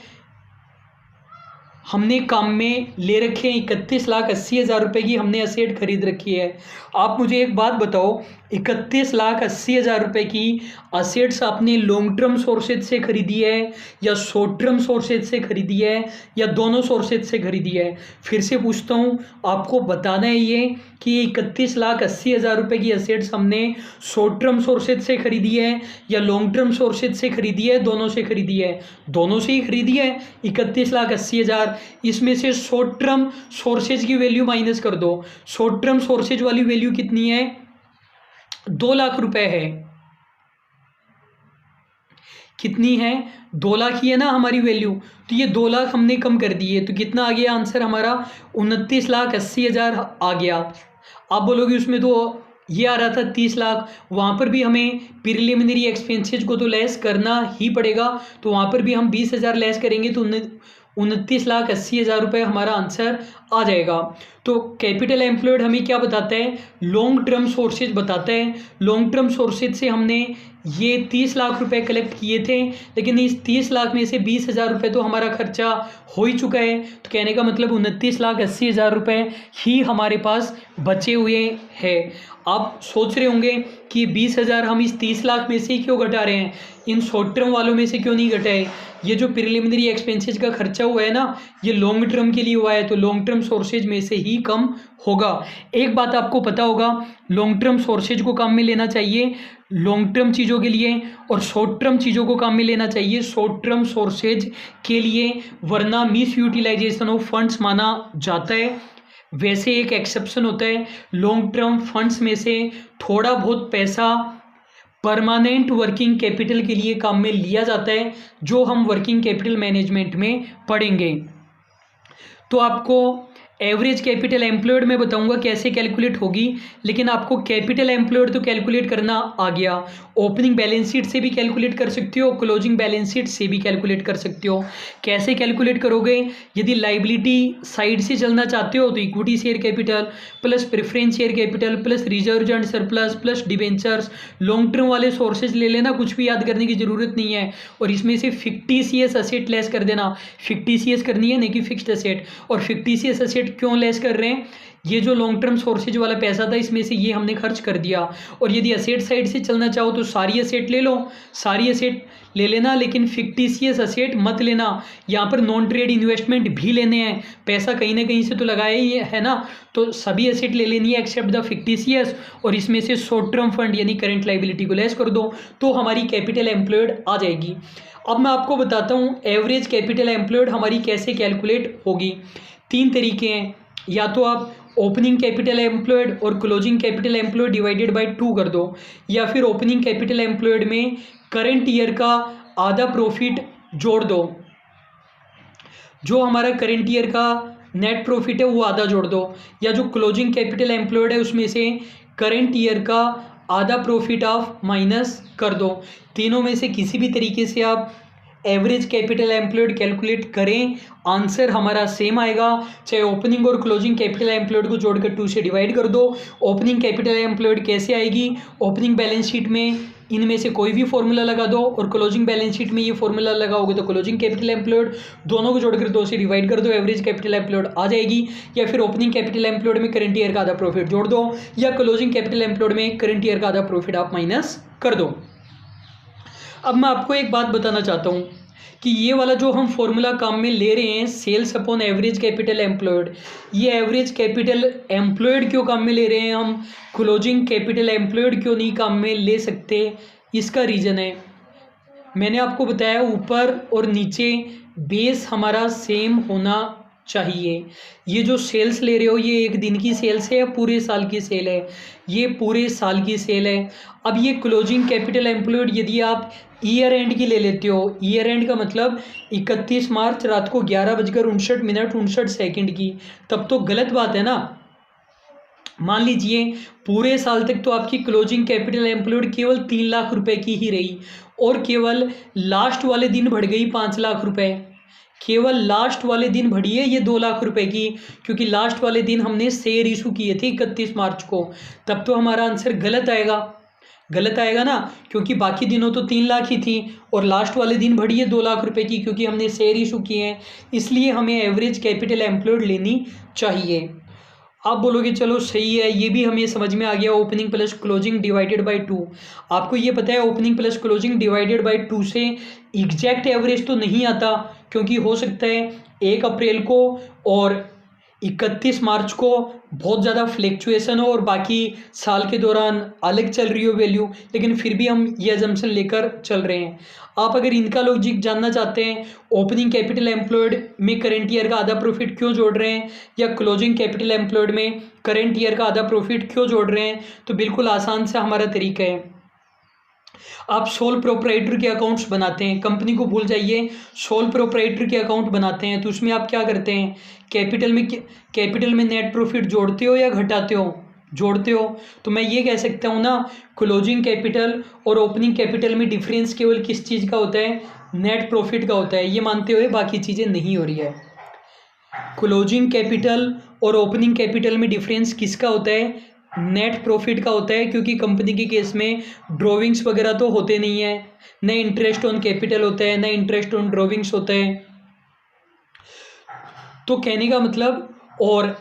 [SPEAKER 1] हमने काम में ले रखे हैं। 31,80,000 रुपये की हमने असेट खरीद रखी है। आप मुझे एक बात बताओ, 31,80,000 रुपये की असेट्स आपने लॉन्ग टर्म सोर्सेज से खरीदी है या शॉर्ट टर्म सोर्सेज से खरीदी है या दोनों सोर्सेज से खरीदी है? फिर से पूछता हूँ, आपको बताना है ये कि 31,80,000 रुपये की असेट्स हमने शॉर्ट टर्म सोर्सेज से खरीदी है या लॉन्ग टर्म सोर्सेज से खरीदी है, दोनों से खरीदी है? दोनों से ही खरीदी है। 31,80,000, इसमें से शॉर्ट टर्म सोर्सेज की वैल्यू माइनस कर दो। शॉर्ट टर्म सोर्सेज वाली वैल्यू कितनी है? 2 लाख रुपए है। कितनी है? 2 लाख ही है ना हमारी वैल्यू। तो ये 2 लाख हमने कम कर दिए, तो कितना आ गया आंसर हमारा? 29,80,000 आ गया। आप बोलोगे उसमें तो ये आ रहा था 30 लाख, वहाँ पर भी हमें प्रिलिमिनरी एक्सपेंसेस को तो लेस करना ही पड़ेगा। तो वहाँ पर भी हम 20,000 लेस करेंगे तो 29,80,000 रुपये हमारा आंसर आ जाएगा। तो कैपिटल एम्प्लॉयड हमें क्या बताता है? लॉन्ग टर्म सोर्सेज बताता है। लॉन्ग टर्म सोर्सेज से हमने ये 30 लाख रुपए कलेक्ट किए थे, लेकिन इस 30 लाख में से 20,000 रुपये तो हमारा खर्चा हो ही चुका है। तो कहने का मतलब 29,80,000 रुपये ही हमारे पास बचे हुए हैं। आप सोच रहे होंगे कि 20,000 हम इस 30 लाख में से ही क्यों घटा रहे हैं, इन शॉर्ट टर्म वालों में से क्यों नहीं घटाए? ये जो प्रिलिमिनरी एक्सपेंसेस का खर्चा हुआ है ना, ये लॉन्ग टर्म के लिए हुआ है, तो लॉन्ग टर्म सोर्सेज में से ही कम होगा। एक बात आपको पता होगा, लॉन्ग टर्म सोर्सेज को काम में लेना चाहिए लॉन्ग टर्म चीज़ों के लिए और शॉर्ट टर्म चीज़ों को काम में लेना चाहिए शॉर्ट टर्म सोर्सेज के लिए, वरना मिस यूटिलाइजेशन ऑफ फंड्स माना जाता है। वैसे एक एक्सेप्शन होता है, लॉन्ग टर्म फंड्स में से थोड़ा बहुत पैसा परमानेंट वर्किंग कैपिटल के लिए काम में लिया जाता है, जो हम वर्किंग कैपिटल मैनेजमेंट में पढ़ेंगे। तो आपको एवरेज कैपिटल एम्प्लॉयड मैं बताऊंगा कैसे कैलकुलेट होगी, लेकिन आपको कैपिटल एम्प्लॉयड तो कैलकुलेट करना आ गया। ओपनिंग बैलेंस शीट से भी कैलकुलेट कर सकते हो, क्लोजिंग बैलेंस शीट से भी कैलकुलेट कर सकते हो। कैसे कैलकुलेट करोगे? यदि लाइबिलिटी साइड से चलना चाहते हो तो equity share capital plus preference share capital plus reserve and surplus plus debentures, long term वाले सोर्सेज ले लेना, कुछ भी याद करने की जरूरत नहीं है। और इसमें से फिक्टिशियस असेट लेस कर देना, फिक्टिशियस करनी है नहीं कि फिक्स्ड असेट। और फिक्टिशियस असेट क्यों लेस कर रहे हैं? ये जो लॉन्ग टर्म सोर्सेज वाला पैसा था इसमें से ये हमने खर्च कर दिया। और यदि असेट साइड से चलना चाहो तो सारी असेट ले लो, सारी असेट ले लेना, लेकिन फिक्टिशियस असेट मत लेना। यहाँ पर नॉन ट्रेड इन्वेस्टमेंट भी लेने हैं, पैसा कहीं ना कहीं से तो लगाया ही है ना, तो सभी असेट ले लेनी है एक्सेप्ट द फिक्टिशियस। और इसमें से शॉर्ट टर्म फंड यानी करंट लाइबिलिटी को लेस कर दो तो हमारी कैपिटल एम्प्लॉयड आ जाएगी। अब मैं आपको बताता हूँ एवरेज कैपिटल एम्प्लॉयड हमारी कैसे कैलकुलेट होगी। 3 तरीके हैं, या तो आप ओपनिंग कैपिटल एम्प्लॉयड और closing capital employed divided by 2 कर दो, या फिर ओपनिंग कैपिटल एम्प्लॉयड में करंट ईयर का आधा प्रॉफिट जोड़ दो, जो हमारा करंट ईयर का नेट प्रॉफिट है वो आधा जोड़ दो, या जो क्लोजिंग कैपिटल एम्प्लॉयड है उसमें से करंट ईयर का आधा प्रॉफिट ऑफ माइनस कर दो। तीनों में से किसी भी तरीके से आप एवरेज कैपिटल एम्प्लॉयड कैलकुलेट करें, आंसर हमारा सेम आएगा। चाहे ओपनिंग और क्लोजिंग कैपिटल एम्प्लॉयड को जोड़कर 2 से डिवाइड कर दो। ओपनिंग कैपिटल एम्प्लॉयड कैसे आएगी? ओपनिंग बैलेंस शीट में इनमें से कोई भी फॉर्मूला लगा दो, और क्लोजिंग बैलेंस शीट में ये फॉर्मूला लगाओगे तो क्लोजिंग कैपिटल एम्प्लॉयड, दोनों को जोड़कर 2 से डिवाइड कर दो, एवरेज कैपिटल एम्प्लॉयड आ जाएगी। या फिर ओपनिंग कैपिटल एम्प्लॉयड में करंट ईयर का आधा प्रॉफिट जोड़ दो, या क्लोजिंग कैपिटल एम्प्लॉयड में करंट ईयर का आधा प्रॉफिट आप माइनस कर दो। अब मैं आपको एक बात बताना चाहता हूँ कि ये वाला जो हम फॉर्मूला काम में ले रहे हैं, sales upon average capital employed, ये एवरेज कैपिटल एम्प्लॉयड क्यों काम में ले रहे हैं हम, क्लोजिंग कैपिटल एम्प्लॉयड क्यों नहीं काम में ले सकते? इसका रीज़न है, मैंने आपको बताया ऊपर और नीचे बेस हमारा सेम होना चाहिए। ये जो सेल्स ले रहे हो ये एक दिन की सेल्स है या पूरे साल की सेल है? ये पूरे साल की सेल है। अब ये क्लोजिंग कैपिटल एम्प्लॉयड यदि आप ईयर एंड की ले लेते हो, ईयर एंड का मतलब 31 मार्च रात को 11:59 की, तब तो गलत बात है ना। मान लीजिए पूरे साल तक तो आपकी क्लोजिंग कैपिटल एम्प्लॉयड केवल 3 लाख रुपए की ही रही और केवल लास्ट वाले दिन बढ़ गई 5 लाख रुपए, केवल लास्ट वाले दिन बढ़ी है ये 2 लाख रुपए की, क्योंकि लास्ट वाले दिन हमने शेयर इशू किए थे 31 मार्च को। तब तो हमारा आंसर गलत आएगा, गलत आएगा ना, क्योंकि बाकी दिनों तो 3 लाख ही थी और लास्ट वाले दिन बढ़ी है 2 लाख रुपए की, क्योंकि हमने शेयर इशू किए हैं। इसलिए हमें एवरेज कैपिटल एम्प्लॉयड लेनी चाहिए। आप बोलोगे चलो सही है, ये भी हमें समझ में आ गया, opening plus closing divided by 2। आपको ये पता है opening plus closing divided by 2 से एग्जैक्ट एवरेज तो नहीं आता, क्योंकि हो सकता है 1 अप्रैल को और 31 मार्च को बहुत ज़्यादा फ्लैक्चुएशन हो और बाकी साल के दौरान अलग चल रही हो वैल्यू, लेकिन फिर भी हम ये अजम्पशन लेकर चल रहे हैं। आप अगर इनका लॉजिक जानना चाहते हैं, ओपनिंग कैपिटल एम्प्लॉयड में करंट ईयर का आधा प्रॉफिट क्यों जोड़ रहे हैं या क्लोजिंग कैपिटल एम्प्लॉयड में करंट ईयर का आधा प्रॉफिट क्यों जोड़ रहे हैं, तो बिल्कुल आसान सा हमारा तरीका है। आप सोल प्रोप्राइटर के अकाउंट्स बनाते हैं, कंपनी को भूल जाइए, सोल प्रोप्राइटर के अकाउंट बनाते हैं, तो उसमें आप क्या करते हैं, कैपिटल में नेट प्रॉफिट जोड़ते हो या घटाते हो? जोड़ते हो। तो मैं ये कह सकता हूँ ना, क्लोजिंग कैपिटल और ओपनिंग कैपिटल में डिफरेंस केवल किस चीज़ का होता है, नेट प्रॉफिट का होता है। ये मानते हुए बाकी चीज़ें नहीं हो रही है। क्लोजिंग कैपिटल और ओपनिंग कैपिटल में डिफरेंस किसका होता है, नेट प्रॉफिट का होता है, क्योंकि कंपनी के केस में ड्रॉविंग्स वगैरह तो होते नहीं है, न इंटरेस्ट ऑन कैपिटल होता है, न इंटरेस्ट ऑन ड्रॉविंग्स होता है। तो कहने का मतलब, और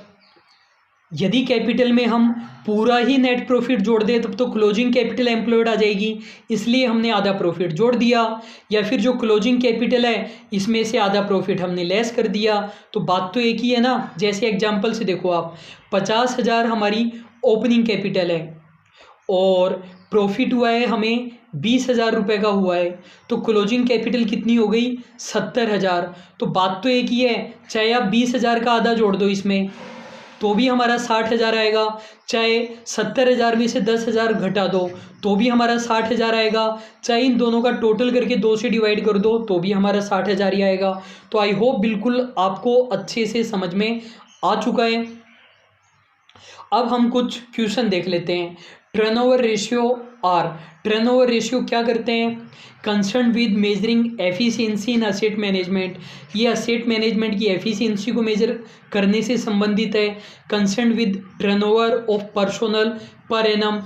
[SPEAKER 1] यदि कैपिटल में हम पूरा ही नेट प्रॉफिट जोड़ दें तब तो क्लोजिंग कैपिटल एम्प्लॉयड आ जाएगी, इसलिए हमने आधा प्रॉफिट जोड़ दिया, या फिर जो क्लोजिंग कैपिटल है इसमें से आधा प्रॉफिट हमने लेस कर दिया। तो बात तो एक ही है ना। जैसे एग्जांपल से देखो आप, 50,000 हमारी ओपनिंग कैपिटल है और प्रॉफिट हुआ है हमें 20,000 रुपये का हुआ है, तो क्लोजिंग कैपिटल कितनी हो गई, 70,000। तो बात तो एक ही है, चाहे आप 20,000 का आधा जोड़ दो इसमें तो भी हमारा 60,000 आएगा, चाहे 70,000 में से 10,000 घटा दो तो भी हमारा 60,000 आएगा, चाहे इन दोनों का टोटल करके 2 से डिवाइड कर दो तो भी हमारा 60,000 ही आएगा। तो आई होप बिल्कुल आपको अच्छे से समझ में आ चुका है। अब हम कुछ क्वेश्चन देख लेते हैं। Turnover ratio are, turnover ratio क्या करते हैं, concern with measuring efficiency in asset management, ये असेट मैनेजमेंट की एफिशिएंसी को मेजर करने से संबंधित है। Concern with turnover of personnel per annum,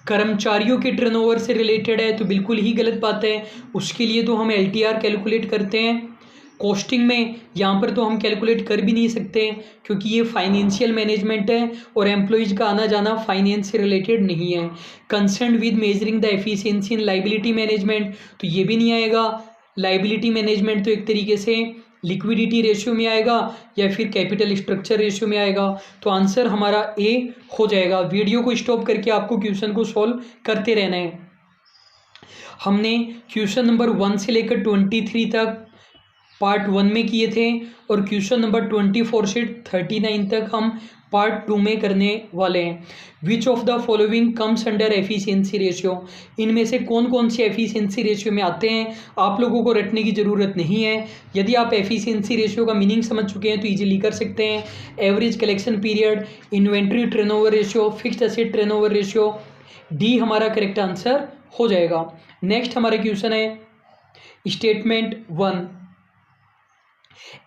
[SPEAKER 1] कर्मचारियों के टर्नओवर से रिलेटेड है, तो बिल्कुल ही गलत बात है। उसके लिए तो हम एलटीआर कैलकुलेट करते हैं कॉस्टिंग में, यहाँ पर तो हम कैलकुलेट कर भी नहीं सकते क्योंकि ये फाइनेंशियल मैनेजमेंट है और एम्प्लॉयज़ का आना जाना फाइनेंस से रिलेटेड नहीं है। Concern with measuring the efficiency in liability management, तो ये भी नहीं आएगा। लाइबिलिटी मैनेजमेंट तो एक तरीके से लिक्विडिटी रेशियो में आएगा या फिर कैपिटल स्ट्रक्चर रेशियो में आएगा। तो आंसर हमारा ए हो जाएगा। वीडियो को स्टॉप करके आपको क्वेश्चन को सॉल्व करते रहना है। हमने क्वेश्चन नंबर 1 से लेकर 23 तक पार्ट 1 में किए थे और क्वेश्चन नंबर 24 से 39 तक हम पार्ट 2 में करने वाले हैं। Which of the following comes under efficiency ratio, इनमें से कौन कौन से एफिशिएंसी रेशियो में आते हैं, आप लोगों को रटने की ज़रूरत नहीं है। यदि आप एफिशिएंसी रेशियो का मीनिंग समझ चुके हैं तो इजीली कर सकते हैं। Average collection period, inventory turnover ratio, fixed asset turnover ratio, D हमारा करेक्ट आंसर हो जाएगा। नेक्स्ट हमारा क्वेश्चन है statement 1,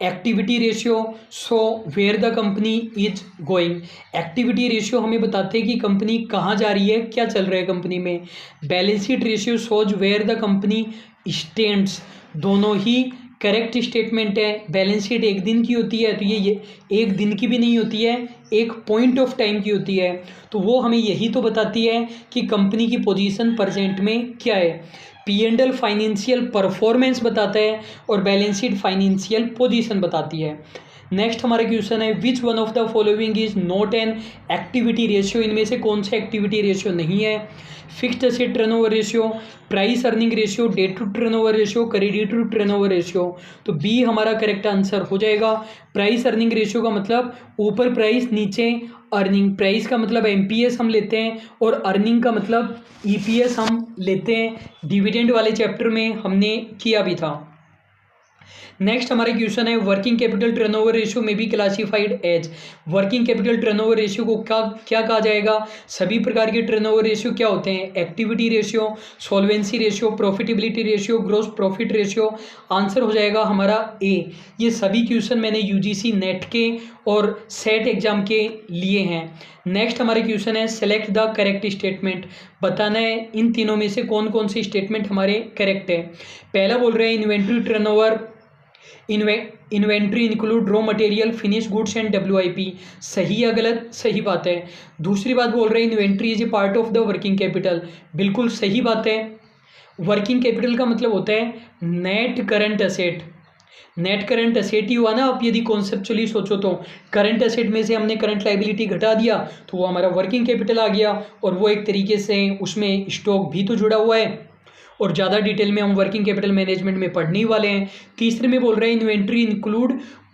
[SPEAKER 1] activity ratio show where the company is going. Activity ratio हमें बताते हैं कि कंपनी कहाँ जा रही है, क्या चल रहा है कंपनी में। Balance sheet ratio shows where the company stands, दोनों ही करेक्ट स्टेटमेंट है। बैलेंस शीट एक दिन की होती है तो ये एक दिन की भी नहीं होती है, एक पॉइंट ऑफ टाइम की होती है, तो वो हमें यही तो बताती है कि कंपनी की पोजीशन प्रेजेंट में क्या है। P&L फाइनेंशियल परफॉर्मेंस बताता है और बैलेंस शीट फाइनेंशियल पोजीशन बताती है। नेक्स्ट हमारा क्वेश्चन है, which one of the following is not an activity ratio, इनमें से कौन सा एक्टिविटी रेशियो नहीं है? Fixed asset turnover ratio, price earning ratio, debt to turnover ratio, credit to turnover ratio. तो बी हमारा करेक्ट आंसर हो जाएगा। प्राइस अर्निंग रेशियो का मतलब ऊपर प्राइस नीचे अर्निंग, प्राइस का मतलब एमपीएस हम लेते हैं और अर्निंग का मतलब ईपीएस हम लेते हैं। डिविडेंड वाले चैप्टर में हमने किया भी था। नेक्स्ट हमारा क्वेश्चन है, working capital turnover ratio may be classified as, working capital turnover ratio को क्या कहा जाएगा? सभी प्रकार के टर्नओवर रेशियो क्या होते हैं? Activity ratio, solvency ratio, profitability ratio, gross profit ratio. Answer हो जाएगा हमारा ए। ये सभी क्वेश्चन मैंने यूजीसी नेट के और सेट एग्जाम के लिए हैं। नेक्स्ट हमारे क्वेश्चन है, सेलेक्ट द करेक्ट स्टेटमेंट, बताना है इन तीनों में से कौन कौन से स्टेटमेंट हमारे करेक्ट है। पहला बोल रहे हैं inventory turnover, inventory include raw material, finish goods and WIP, सही या गलत? सही बात है। दूसरी बात बोल रहे हैं inventory is a part of the working capital, बिल्कुल सही बात है। वर्किंग कैपिटल का मतलब होता है net current asset, net current asset ही हुआ ना। आप यदि कॉन्सेप्चुअली सोचो तो करंट असेट में से हमने करंट लाइबिलिटी घटा दिया तो वो हमारा वर्किंग कैपिटल आ गया, और वो एक तरीके से उसमें स्टॉक भी तो जुड़ा हुआ है, और ज़्यादा डिटेल में हम वर्किंग कैपिटल मैनेजमेंट में पढ़ने ही वाले हैं। तीसरे में बोल रहे हैं inventory include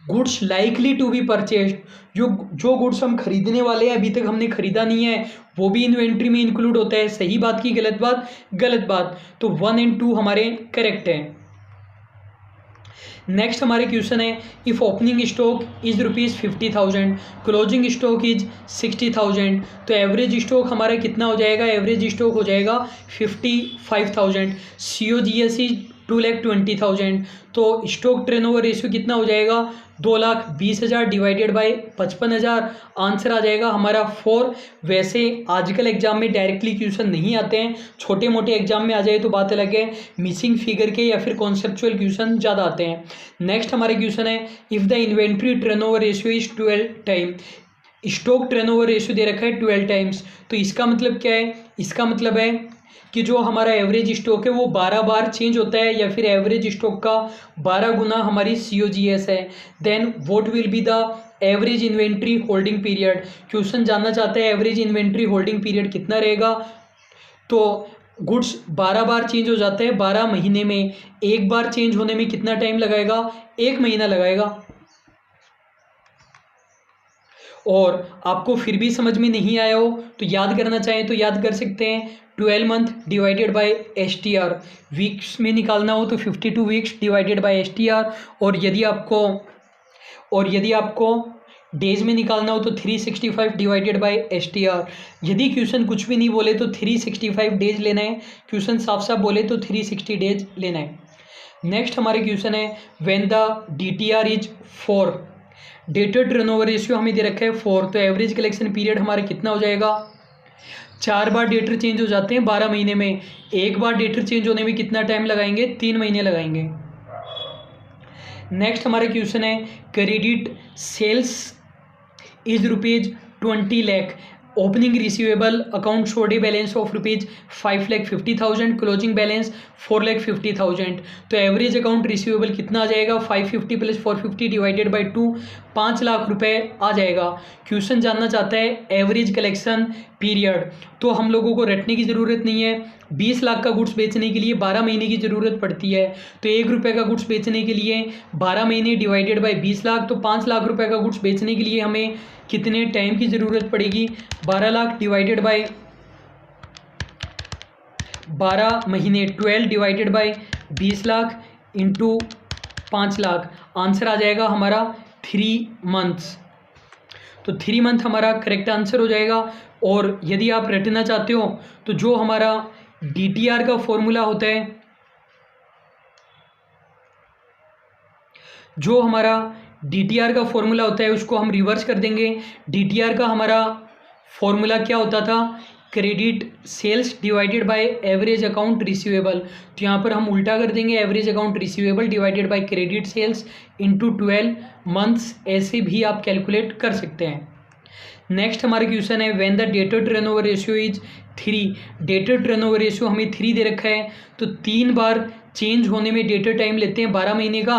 [SPEAKER 1] goods likely to be purchased, जो गुड्स हम खरीदने वाले हैं अभी तक हमने खरीदा नहीं है वो भी इन्वेंट्री में इंक्लूड होता है। सही बात की गलत बात? गलत बात। तो 1 और 2 हमारे करेक्ट हैं। नेक्स्ट हमारे क्वेश्चन है, if opening stock is ₹50,000, closing stock is 60,000, तो एवरेज स्टॉक हमारा कितना हो जाएगा? एवरेज स्टॉक हो जाएगा 55,000। COGS इज 2,20,000, तो स्टॉक टर्नओवर रेशियो कितना हो जाएगा? 2,20,000 डिवाइडेड बाय 55,000। आंसर आ जाएगा हमारा 4। वैसे आजकल एग्जाम में डायरेक्टली क्वेश्चन नहीं आते हैं, छोटे मोटे एग्जाम में आ जाए तो बात अलग है, मिसिंग फिगर के या फिर कॉन्सेप्चुअल क्वेश्चन ज़्यादा आते हैं। नेक्स्ट हमारे क्वेश्चन है, if the inventory turnover ratio is 12 time, stock turnover ratio दे रखा है 12 टाइम्स, तो इसका मतलब क्या है? इसका मतलब है कि जो हमारा एवरेज स्टॉक है वो 12 बार चेंज होता है, या फिर एवरेज स्टॉक का 12 गुना हमारी COGS है। Then what will be the average inventory holding period? Question जानना चाहते हैं एवरेज इन्वेंट्री होल्डिंग पीरियड कितना रहेगा। तो गुड्स 12 बार चेंज हो जाते हैं 12 महीने में, एक बार चेंज होने में कितना टाइम लगाएगा? 1 महीना लगाएगा। और आपको फिर भी समझ में नहीं आया हो तो याद करना चाहें तो याद कर सकते हैं, 12 month divided bye STR, weeks में निकालना हो तो 52 वीक्स डिवाइडेड बाय STR, और यदि आपको डेज में निकालना हो तो 365 डिवाइडेड बाय STR। यदि क्वेश्चन कुछ भी नहीं बोले तो 365 डेज लेना है, क्वेश्चन साफ साफ बोले तो 360 डेज लेना है। नेक्स्ट हमारे क्वेश्चन है, when the DTR is 4, debtor turnover ratio हमें दे रखा है 4, तो एवरेज कलेक्शन पीरियड हमारा कितना हो जाएगा? 4 बार डेटर चेंज हो जाते हैं 12 महीने में, एक बार डेटर चेंज होने में कितना टाइम लगाएंगे? 3 महीने लगाएंगे। नेक्स्ट हमारा क्वेश्चन है, credit sales is ₹20 lakh, opening receivable account showed a balance of ₹5,50,000, closing balance 4,50,000, तो एवरेज अकाउंट रिसीवेबल कितना आ जाएगा? 550 + 450 डिवाइडेड बाय 2, 5 लाख रुपए आ जाएगा। क्वेश्चन जानना चाहता है एवरेज कलेक्शन पीरियड, तो हम लोगों को रटने की ज़रूरत नहीं है। 20 लाख का गुड्स बेचने के लिए 12 महीने की ज़रूरत पड़ती है, तो 1 रुपये का गुड्स बेचने के लिए 12 महीने डिवाइडेड बाय 20 लाख, तो 5 लाख रुपए का गुड्स बेचने के लिए हमें कितने टाइम की ज़रूरत पड़ेगी? 12 लाख डिवाइडेड बाय 12 महीने, 12 divided by 20 lakh into 5 lakh, answer आ जाएगा हमारा 3 मंथ्स। तो 3 मंथ हमारा करेक्ट आंसर हो जाएगा। और यदि आप रटना चाहते हो तो जो हमारा DTR का फॉर्मूला होता है, जो हमारा DTR का फॉर्मूला होता है उसको हम रिवर्स कर देंगे। DTR का हमारा फॉर्मूला क्या होता था? Credit sales divided by average account receivable, तो यहाँ पर हम उल्टा कर देंगे, average account receivable divided by credit sales into 12 months, ऐसे भी आप कैलकुलेट कर सकते हैं। नेक्स्ट हमारा क्वेश्चन है when the debtor turnover ratio is 3, debtor turnover ratio हमें 3 दे रखा है, तो 3 बार चेंज होने में डेटर टाइम लेते हैं 12 महीने का,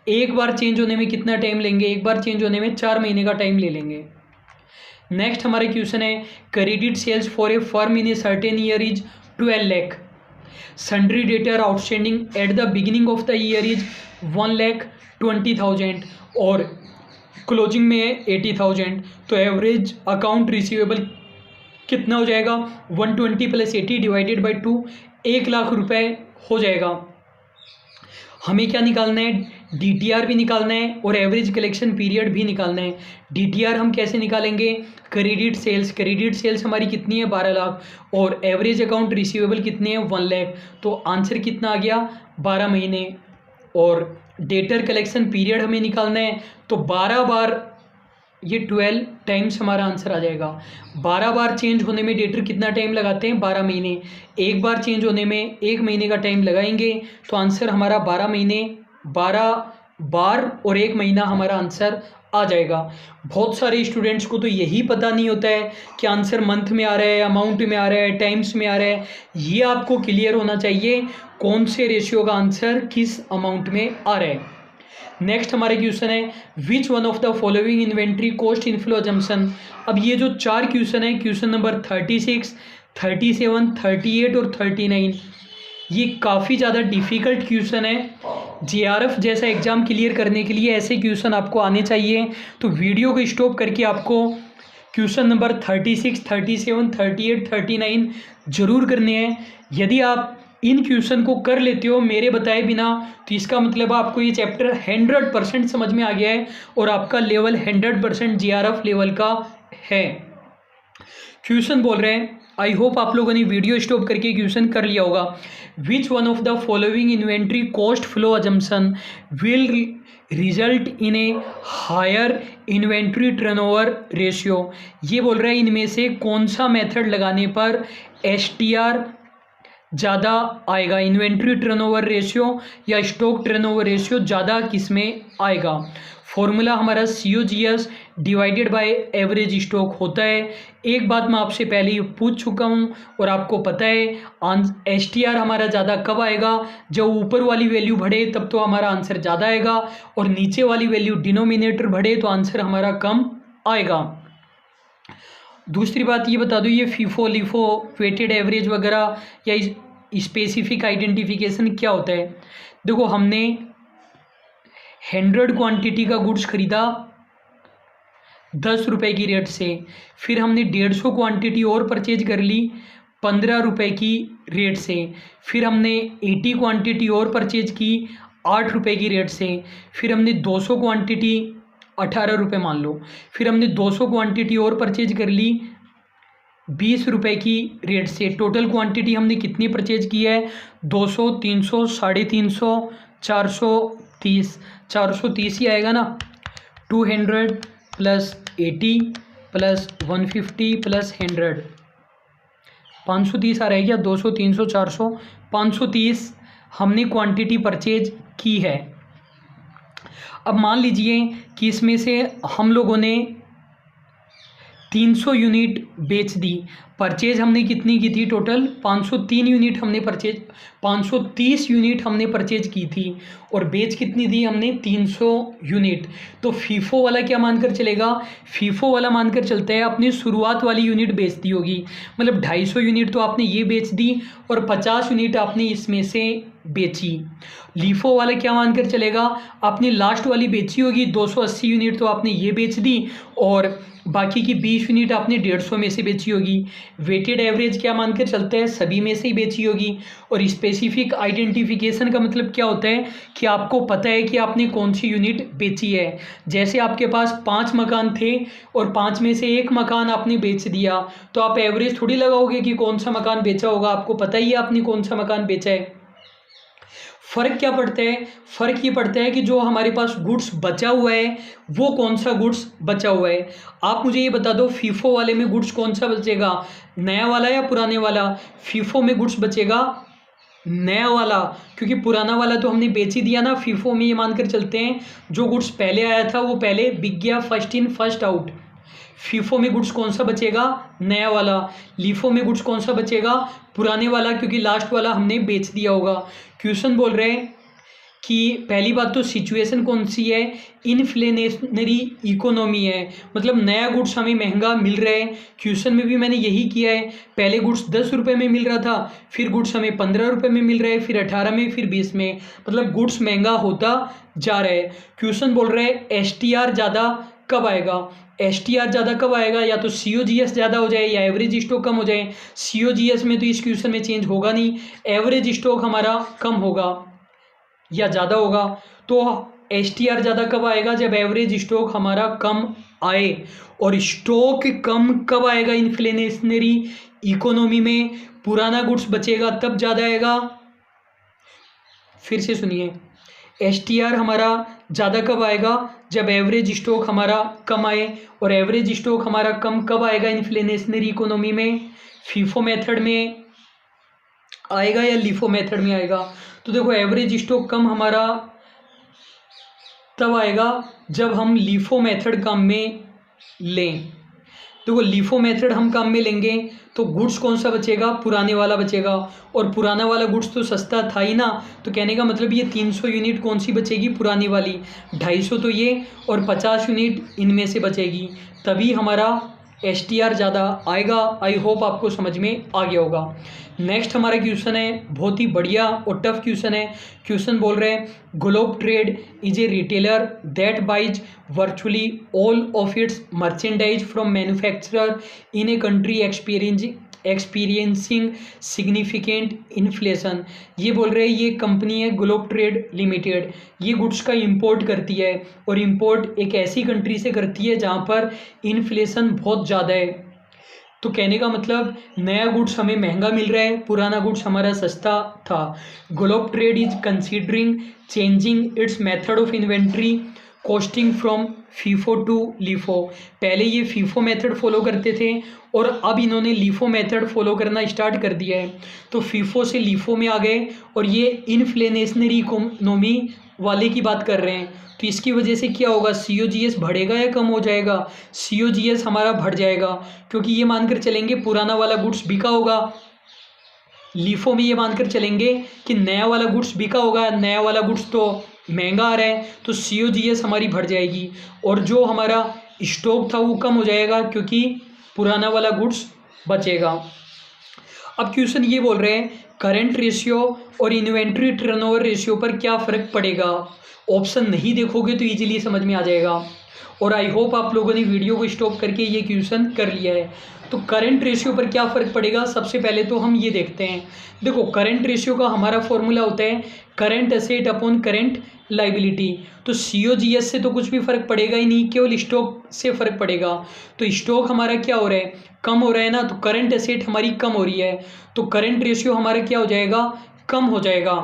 [SPEAKER 1] एक बार चेंज होने में कितना टाइम लेंगे, एक बार चेंज होने में 4 महीने का टाइम ले लेंगे। नेक्स्ट हमारा क्वेश्चन है credit sales for a firm in a certain year is 12 lakh, sundry debtor outstanding at the beginning of the year is 1,20,000 और क्लोजिंग में है 80,000, तो एवरेज अकाउंट रिसीवेबल कितना हो जाएगा, 120 + 80 डिवाइडेड बाई 2, 1 लाख रुपए हो जाएगा। हमें क्या निकालना है, DTR भी निकालना है और एवरेज कलेक्शन पीरियड भी निकालना है। DTR हम कैसे निकालेंगे, क्रेडिट सेल्स हमारी कितनी है 12 लाख और एवरेज अकाउंट रिसीवेबल कितने हैं 1 लाख, तो आंसर कितना आ गया 12 महीने। और डेटर कलेक्शन पीरियड हमें निकालना है, तो 12 बार ये 12 टाइम्स हमारा आंसर आ जाएगा। 12 बार चेंज होने में डेटर कितना टाइम लगाते हैं 12 महीने, एक बार चेंज होने में 1 महीने का टाइम लगाएंगे, तो आंसर हमारा 12 महीने, 12 बार और 1 महीना हमारा आंसर आ जाएगा। बहुत सारे स्टूडेंट्स को तो यही पता नहीं होता है कि आंसर मंथ में आ रहा है, अमाउंट में आ रहा है, टाइम्स में आ रहा है। ये आपको क्लियर होना चाहिए कौन से रेशियो का आंसर किस अमाउंट में आ रहा है। नेक्स्ट हमारे क्वेश्चन है which one of the following inventory cost inflow assumption. अब ये जो 4 क्वेश्चन है, क्वेश्चन नंबर 36, 37, 38 और 39, ये काफ़ी ज़्यादा डिफ़िकल्ट क्वेश्चन है। JRF जैसा एग्ज़ाम क्लियर करने के लिए ऐसे क्वेश्चन आपको आने चाहिए। तो वीडियो को स्टॉप करके आपको क्वेश्चन नंबर 36, 37, 38, 39 जरूर करने हैं। यदि आप इन क्वेश्चन को कर लेते हो मेरे बताए बिना, तो इसका मतलब आपको ये चैप्टर 100% समझ में आ गया है और आपका लेवल 100% JRF लेवल का है। क्वेश्चन बोल रहे हैं, आई होप आप लोगों ने वीडियो स्टॉप करके क्वेश्चन कर लिया होगा। Which one of the following inventory cost flow assumption will result in a higher inventory turnover ratio. ये बोल रहा है इनमें से कौन सा मेथड लगाने पर STR ज़्यादा आएगा, इन्वेंट्री टर्नओवर रेशियो या स्टॉक टर्नओवर रेशियो ज़्यादा किस में आएगा। फॉर्मूला हमारा COGS divided by average stock होता है। एक बात मैं आपसे पहले ही पूछ चुका हूँ और आपको पता है STR हमारा ज़्यादा कब आएगा, जब ऊपर वाली वैल्यू बढ़े तब तो हमारा आंसर ज़्यादा आएगा और नीचे वाली वैल्यू डिनोमिनेटर बढ़े तो आंसर हमारा कम आएगा। दूसरी बात ये बता दो, ये फीफो लिफो वेटेड एवरेज वगैरह या स्पेसिफिक आइडेंटिफिकेशन क्या होता है। देखो हमने 100 क्वांटिटी का गुड्स खरीदा 10 रुपए की रेट से, फिर हमने 150 क्वांटिटी और परचेज कर ली 15 रुपए की रेट से, फिर हमने 80 क्वांटिटी और परचेज की 8 रुपए की रेट से, फिर हमने 200 क्वांटिटी 18 रुपये मान लो, फिर हमने 200 क्वांटिटी और परचेज कर ली 20 रुपए की रेट से। टोटल क्वांटिटी हमने कितनी परचेज की है 200, 300, 350, 430, 430 ही आएगा ना। 200 + 80 + 150 + 100, 530 आ रहेगा। 200, 300, 400, 530 हमने क्वांटिटी परचेज की है। अब मान लीजिए कि इसमें से हम लोगों ने 300 यूनिट बेच दी। परचेज हमने कितनी की थी टोटल 503 यूनिट हमने परचेज 530 यूनिट हमने परचेज की थी और बेच कितनी दी हमने 300 यूनिट। तो फीफो वाला क्या मानकर चलेगा, फीफो वाला मानकर चलता है अपनी शुरुआत वाली यूनिट बेच दी होगी, मतलब 250 यूनिट तो आपने ये बेच दी और 50 यूनिट आपने इसमें से बेची। लीफो वाला क्या मानकर चलेगा, आपने लास्ट वाली बेची होगी 280 यूनिट तो आपने ये बेच दी और बाकी की 20 यूनिट आपने 150 में से बेची होगी। वेटेड एवरेज क्या मानकर चलता है, सभी में से ही बेची होगी। और स्पेसिफिक आइडेंटिफिकेशन का मतलब क्या होता है कि आपको पता है कि आपने कौन सी यूनिट बेची है। जैसे आपके पास 5 मकान थे और 5 में से 1 मकान आपने बेच दिया, तो आप एवरेज थोड़ी लगाओगे कि कौन सा मकान बेचा होगा, आपको पता ही है आपने कौन सा मकान बेचा है। फ़र्क क्या पड़ता है, फ़र्क ये पड़ता है कि जो हमारे पास गुड्स बचा हुआ है वो कौन सा गुड्स बचा हुआ है। आप मुझे ये बता दो फीफो वाले में गुड्स कौन सा बचेगा, नया वाला या पुराने वाला। फीफो में गुड्स बचेगा नया वाला, क्योंकि पुराना वाला तो हमने बेच ही दिया ना। फीफो में ये मानकर चलते हैं जो गुड्स पहले आया था वो पहले बिक गया, first in first out. FIFO में गुड्स कौन सा बचेगा, नया वाला। लीफो में गुड्स कौन सा बचेगा, पुराने वाला, क्योंकि लास्ट वाला हमने बेच दिया होगा। क्वेश्चन बोल रहे हैं कि पहली बात तो सिचुएशन कौन सी है, इन्फ्लेशनरी इकोनॉमी है, मतलब नया गुड्स हमें महंगा मिल रहा है। क्वेश्चन में भी मैंने यही किया है, पहले गुड्स 10 रुपये में मिल रहा था, फिर गुड्स हमें 15 रुपये में मिल रहा है, फिर 18 में, फिर 20 में, मतलब गुड्स महंगा होता जा रहा है। क्वेश्चन बोल रहे हैं एसटीआर ज़्यादा कब आएगा। एसटीआर ज़्यादा कब आएगा, या तो सीओजीएस ज़्यादा हो जाए या एवरेज स्टॉक कम हो जाए। सीओजीएस में तो इस क्वेश्चन में चेंज होगा नहीं, एवरेज स्टॉक हमारा कम होगा या ज़्यादा होगा। तो एसटीआर ज़्यादा कब आएगा, जब एवरेज स्टॉक हमारा कम आए। और स्टॉक कम कब आएगा इन्फ्लेशनरी इकोनॉमी में, पुराना गुड्स बचेगा तब ज़्यादा आएगा। फिर से सुनिए, एसटीआर हमारा ज़्यादा कब आएगा, जब एवरेज स्टॉक हमारा कम आए। और एवरेज स्टॉक हमारा कम कब आएगा इन्फ्लेशनरी इकोनॉमी में, फीफो मेथड में आएगा या लीफो मेथड में आएगा। तो देखो एवरेज स्टॉक कम हमारा तब आएगा जब हम लीफो मेथड काम में लें। देखो लीफो मेथड हम काम में लेंगे तो गुड्स कौन सा बचेगा, पुराने वाला बचेगा। और पुराना वाला गुड्स तो सस्ता था ही ना, तो कहने का मतलब ये 300 यूनिट कौन सी बचेगी, पुरानी वाली। 250 तो ये, और 50 यूनिट इनमें से बचेगी, तभी हमारा एसटीआर ज़्यादा आएगा। आई होप आपको समझ में आ गया होगा। नेक्स्ट हमारा क्वेश्चन है, बहुत ही बढ़िया और टफ क्वेश्चन है। क्वेश्चन बोल रहे हैं Globe Trade is a retailer that buys virtually all of its merchandise from manufacturer in a country experiencing significant inflation. ये बोल रहे हैं ये कंपनी है ग्लोब ट्रेड लिमिटेड, ये गुड्स का इंपोर्ट करती है, और इंपोर्ट एक ऐसी कंट्री से करती है जहाँ पर इन्फ्लेशन बहुत ज़्यादा है। तो कहने का मतलब नया गुड्स हमें महंगा मिल रहा है, पुराना गुड्स हमारा सस्ता था। Globe Trade is considering changing its method of inventory costing from FIFO to LIFO. पहले ये फीफो मेथड फॉलो करते थे और अब इन्होंने लीफो मेथड फॉलो करना स्टार्ट कर दिया है। तो फीफो से लीफो में आ गए और ये इन्फ्लेशनरी इकोनॉमी वाले की बात कर रहे हैं। तो इसकी वजह से क्या होगा, सीओजीएस बढ़ेगा या कम हो जाएगा, सीओजीएस हमारा बढ़ जाएगा, क्योंकि ये मानकर चलेंगे पुराना वाला गुड्स बिका होगा। लीफो में ये मानकर चलेंगे कि नया वाला गुड्स बिका होगा, नया वाला गुड्स तो महंगा आ रहा है, तो सीओजीएस हमारी बढ़ जाएगी, और जो हमारा स्टॉक था वो कम हो जाएगा क्योंकि पुराना वाला गुड्स बचेगा। अब क्वेश्चन ये बोल रहे हैं करंट रेशियो और इन्वेंट्री टर्नओवर रेशियो पर क्या फ़र्क पड़ेगा। ऑप्शन नहीं देखोगे तो इजीली समझ में आ जाएगा, और आई होप आप लोगों ने वीडियो को स्टॉप करके ये क्वेश्चन कर लिया है। तो करंट रेशियो पर क्या फ़र्क पड़ेगा, सबसे पहले तो हम ये देखते हैं। देखो करंट रेशियो का हमारा फॉर्मूला होता है current asset upon current liability. तो सीओजीएस से तो कुछ भी फ़र्क पड़ेगा ही नहीं, केवल स्टॉक से फ़र्क पड़ेगा। तो स्टॉक हमारा क्या हो रहा है, कम हो रहा है ना, तो करंट एसेट हमारी कम हो रही है, तो करंट रेशियो हमारा क्या हो जाएगा, कम हो जाएगा।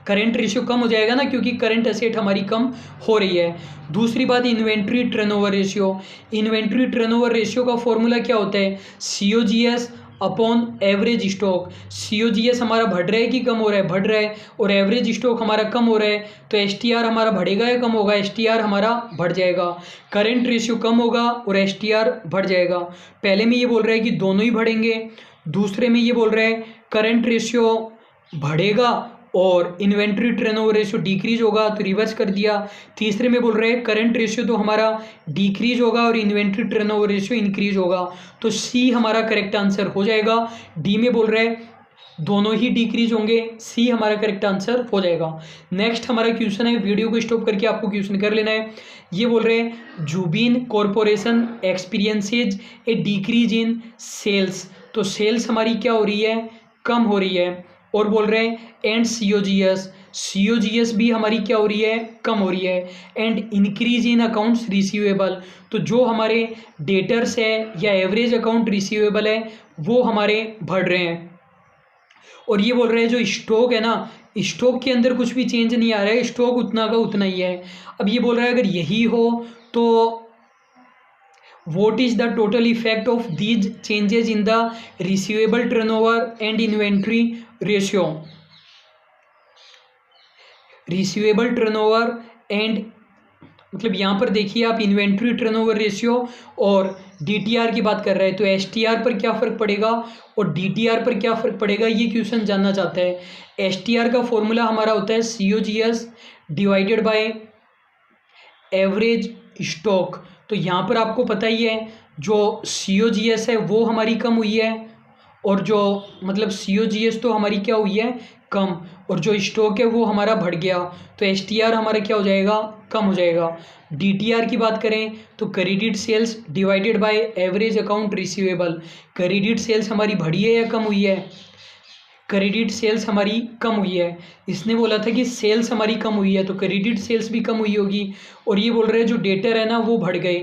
[SPEAKER 1] करंट रेशियो कम हो जाएगा ना, क्योंकि करंट एसेट हमारी कम हो रही है। दूसरी बात inventory turnover ratio. Inventory turnover ratio का फॉर्मूला क्या होता है, COGS upon average stock. COGS हमारा बढ़ रहा है कि कम हो रहा है, बढ़ रहा है, और एवरेज स्टॉक हमारा कम हो रहा है, तो एसटीआर हमारा बढ़ेगा या कम होगा, एसटीआर हमारा बढ़ जाएगा। करंट रेशियो कम होगा और एसटीआर बढ़ जाएगा। पहले में ये बोल रहा है कि दोनों ही बढ़ेंगे, दूसरे में ये बोल रहा है करंट रेशियो बढ़ेगा और इन्वेंट्री टर्नओवर रेशियो डिक्रीज होगा, तो रिवर्स कर दिया। तीसरे में बोल रहे हैं करंट रेशियो तो हमारा डिक्रीज होगा और इन्वेंट्री टर्नओवर रेशियो इंक्रीज होगा, तो सी हमारा करेक्ट आंसर हो जाएगा। डी में बोल रहे हैं दोनों ही डिक्रीज होंगे, सी हमारा करेक्ट आंसर हो जाएगा। नेक्स्ट हमारा क्वेश्चन है, वीडियो को स्टॉप करके आपको क्वेश्चन कर लेना है। ये बोल रहे हैं Zubin corporation experiences a decrease in sales. तो सेल्स हमारी क्या हो रही है, कम हो रही है। और बोल रहे हैं एंड सीओजीएस भी हमारी क्या हो रही है, कम हो रही है। And increase in accounts receivable, तो जो हमारे डेटर्स है या एवरेज अकाउंट रिसीवेबल है वो हमारे बढ़ रहे हैं। और ये बोल रहे हैं जो स्टॉक है ना, स्टॉक के अंदर कुछ भी चेंज नहीं आ रहा है, स्टॉक उतना का उतना ही है। अब ये बोल रहा है अगर यही हो तो what is the total effect of these changes in the receivable turnover and inventory ratio। receivable turnover and मतलब यहाँ पर देखिए आप इन्वेंट्री टर्नओवर रेशियो और डीटीआर की बात कर रहे हैं, तो एसटीआर पर क्या फ़र्क पड़ेगा और डीटीआर पर क्या फ़र्क पड़ेगा, ये क्वेश्चन जानना चाहता है। एसटीआर का फॉर्मूला हमारा होता है COGS divided by average stock. तो यहाँ पर आपको पता ही है जो सीओजीएस है वो हमारी कम हुई है, और जो मतलब सीओजीएस तो हमारी क्या हुई है, कम, और जो स्टॉक है वो हमारा बढ़ गया, तो एसटीआर हमारा क्या हो जाएगा, कम हो जाएगा। डीटीआर की बात करें तो credit sales divided by average account receivable. Credit sales हमारी बढ़ी है या कम हुई है, क्रेडिट सेल्स हमारी कम हुई है। इसने बोला था कि सेल्स हमारी कम हुई है, तो क्रेडिट सेल्स भी कम हुई होगी, और ये बोल रहे हैं जो डेटर है ना वो बढ़ गए,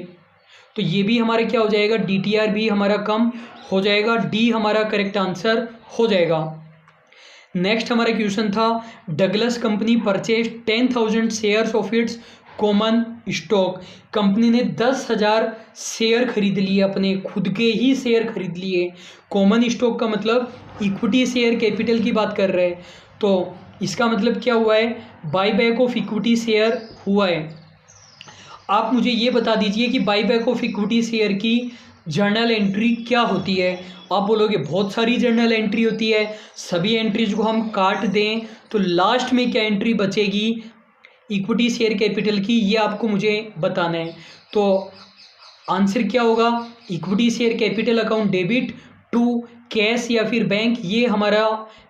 [SPEAKER 1] तो ये भी हमारा क्या हो जाएगा, डीटीआर भी हमारा कम हो जाएगा। डी हमारा करेक्ट आंसर हो जाएगा। नेक्स्ट हमारा क्वेश्चन था Douglas company purchase 10,000 shares of its common stock. Company ने 10,000 शेयर खरीद लिए, अपने खुद के ही शेयर खरीद लिए। कॉमन स्टॉक का मतलब इक्विटी शेयर कैपिटल की बात कर रहे हैं, तो इसका मतलब क्या हुआ है, by back of equity share हुआ है। आप मुझे ये बता दीजिए कि by back of equity share की जर्नल एंट्री क्या होती है। आप बोलोगे बहुत सारी जर्नल एंट्री होती है, सभी एंट्रीज को हम काट दें तो लास्ट में क्या एंट्री बचेगी इक्विटी शेयर कैपिटल की, ये आपको मुझे बताना है। तो आंसर क्या होगा, equity share capital account debit to cash या फिर बैंक, ये हमारा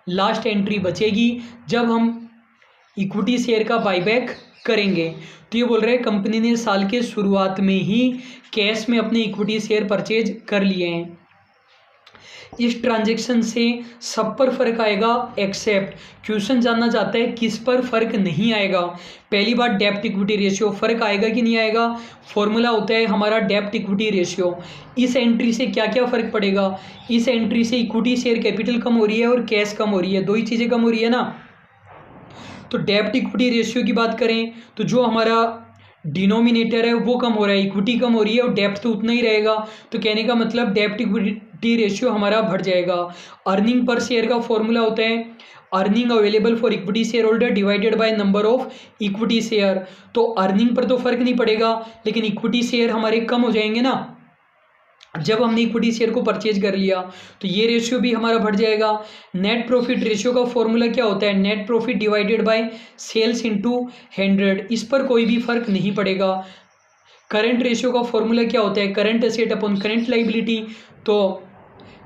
[SPEAKER 1] लास्ट एंट्री बचेगी जब हम इक्विटी शेयर का बाईबैक करेंगे। तो ये बोल रहे हैं कंपनी ने साल के शुरुआत में ही कैश में अपने इक्विटी शेयर परचेज कर लिए हैं। इस ट्रांजैक्शन से सब पर फर्क आएगा एक्सेप्ट, क्वेश्चन जानना चाहता है किस पर फर्क नहीं आएगा। पहली बात डेब्ट इक्विटी रेशियो, फर्क आएगा कि नहीं आएगा, फॉर्मूला होता है हमारा डेब्ट इक्विटी रेशियो। इस एंट्री से क्या क्या फर्क पड़ेगा, इस एंट्री से इक्विटी शेयर कैपिटल कम हो रही है और कैश कम हो रही है, दो ही चीज़ें कम हो रही है ना। तो डेब्ट इक्विटी रेशियो की बात करें तो जो हमारा डिनोमिनेटर है वो कम हो रहा है, इक्विटी कम हो रही है और डेब्ट तो उतना ही रहेगा, तो कहने का मतलब डेब्ट इक्विटी रेशियो हमारा बढ़ जाएगा। अर्निंग पर शेयर का फॉर्मूला होता है earning available for equity share holder divided by number of equity share. तो अर्निंग पर तो फर्क नहीं पड़ेगा, लेकिन इक्विटी शेयर हमारे कम हो जाएंगे ना जब हमने इक्विटी शेयर को परचेज कर लिया, तो ये रेशियो भी हमारा बढ़ जाएगा। नेट प्रॉफिट रेशियो का फॉर्मूला क्या होता है, net profit divided by sales into 100, इस पर कोई भी फर्क नहीं पड़ेगा। करंट रेशियो का फॉर्मूला क्या होता है, current asset upon current liability. तो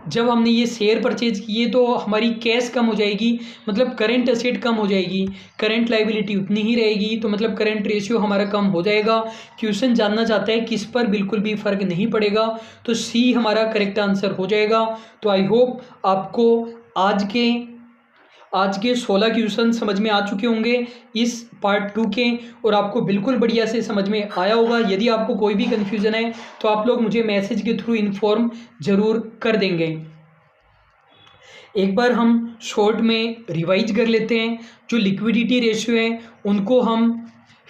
[SPEAKER 1] जब हमने ये शेयर परचेज किए तो हमारी कैश कम हो जाएगी, मतलब करंट एसेट कम हो जाएगी, करंट लाइबिलिटी उतनी ही रहेगी, तो मतलब करंट रेशियो हमारा कम हो जाएगा। क्वेश्चन जानना चाहता है किस पर बिल्कुल भी फर्क नहीं पड़ेगा, तो सी हमारा करेक्ट आंसर हो जाएगा। तो आई होप आपको आज के 16 क्वेश्चन समझ में आ चुके होंगे इस पार्ट 2 के, और आपको बिल्कुल बढ़िया से समझ में आया होगा। यदि आपको कोई भी कन्फ्यूज़न है तो आप लोग मुझे मैसेज के थ्रू इन्फॉर्म ज़रूर कर देंगे। एक बार हम शॉर्ट में रिवाइज कर लेते हैं, जो लिक्विडिटी रेशियो है उनको हम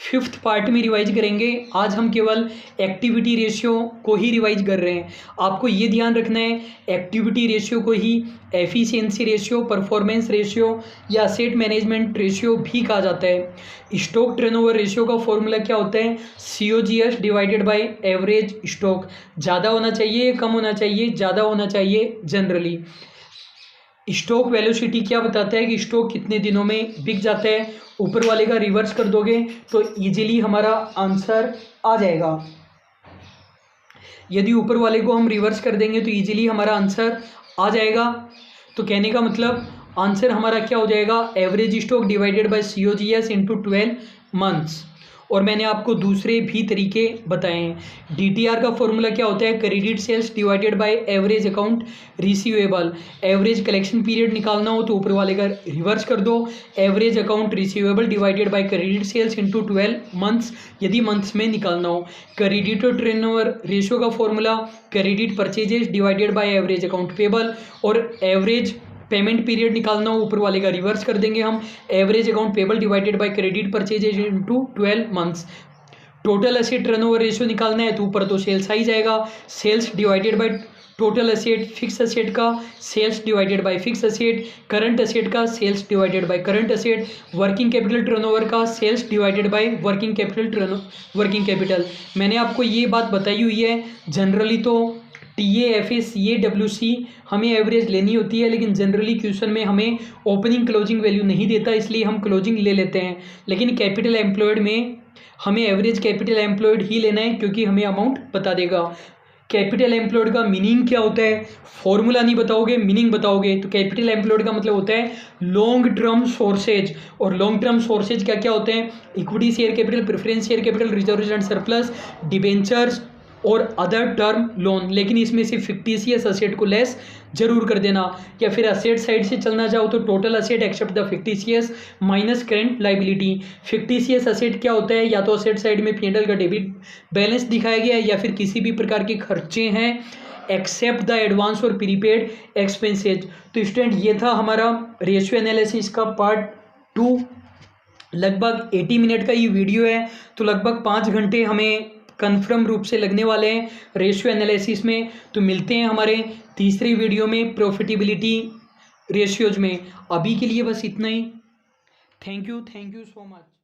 [SPEAKER 1] 5th पार्ट में रिवाइज करेंगे। आज हम केवल एक्टिविटी रेशियो को ही रिवाइज कर रहे हैं। आपको ये ध्यान रखना है एक्टिविटी रेशियो को ही एफिशिएंसी रेशियो, परफॉर्मेंस रेशियो या असेट मैनेजमेंट रेशियो भी कहा जाता है। स्टॉक टर्नओवर रेशियो का फॉर्मूला क्या होता है, COGS divided by average stock. ज़्यादा होना चाहिए कम होना चाहिए, ज़्यादा होना चाहिए जनरली। स्टॉक वेलोसिटी क्या बताता है कि स्टॉक कितने दिनों में बिक जाता है, ऊपर वाले का रिवर्स कर दोगे तो इजीली हमारा आंसर आ जाएगा। यदि ऊपर वाले को हम रिवर्स कर देंगे तो इजीली हमारा आंसर आ जाएगा। तो कहने का मतलब आंसर हमारा क्या हो जाएगा, average stock divided by COGS into 12 months. और मैंने आपको दूसरे भी तरीके बताए हैं। डीटीआर का फॉर्मूला क्या होता है, credit sales divided by average account receivable. Average collection period निकालना हो तो ऊपर वाले का रिवर्स कर दो, average account receivable divided by credit sales into 12 months, यदि मंथ्स में निकालना हो। क्रेडिट और टर्नओवर रेशियो का formula credit purchases divided by average account payable, और एवरेज पेमेंट पीरियड निकालना हो ऊपर वाले का रिवर्स कर देंगे हम, average account payable divided by credit purchases into 12 months. Total asset turnover ratio निकालना है तो ऊपर तो सेल्स आ ही जाएगा, sales divided by total asset, fix asset का sales divided by fix asset, current asset का sales divided by current asset, working capital turnover का sales divided by working capital. मैंने आपको ये बात बताई हुई है। जनरली तो TAFA CAWC हमें एवरेज लेनी होती है, लेकिन जनरली क्वेश्चन में हमें ओपनिंग क्लोजिंग वैल्यू नहीं देता, इसलिए हम क्लोजिंग ले लेते हैं। लेकिन कैपिटल एम्प्लॉयड में हमें एवरेज कैपिटल एम्प्लॉयड ही लेना है, क्योंकि हमें अमाउंट बता देगा। कैपिटल एम्प्लॉयड का मीनिंग क्या होता है, फॉर्मूला नहीं बताओगे, मीनिंग बताओगे। तो कैपिटल एम्प्लॉयड का मतलब होता है लॉन्ग टर्म सोर्सेज, और लॉन्ग टर्म सोर्सेज क्या क्या होते हैं? Equity share capital, preference share capital, reserve and surplus, debentures और अदर टर्म लोन। लेकिन इसमें से फिक्टिशियस असेट को लेस जरूर कर देना। या फिर असेट साइड से चलना चाहो तो total asset except the fictitious minus current liability. Fictitious asset क्या होता है? या तो असेट साइड में P&L का डेबिट बैलेंस दिखाया गया है, या फिर किसी भी प्रकार के खर्चे हैं एक्सेप्ट द एडवांस और प्रीपेड एक्सपेंसेज। तो स्टूडेंट ये था हमारा रेशियो एनालिसिस का पार्ट 2। लगभग 80 मिनट का ये वीडियो है, तो लगभग 5 घंटे हमें कन्फर्म रूप से लगने वाले हैं रेशियो एनालिसिस में। तो मिलते हैं हमारे तीसरी वीडियो में प्रॉफिटेबिलिटी रेशियोज में। अभी के लिए बस इतना ही। Thank you so much.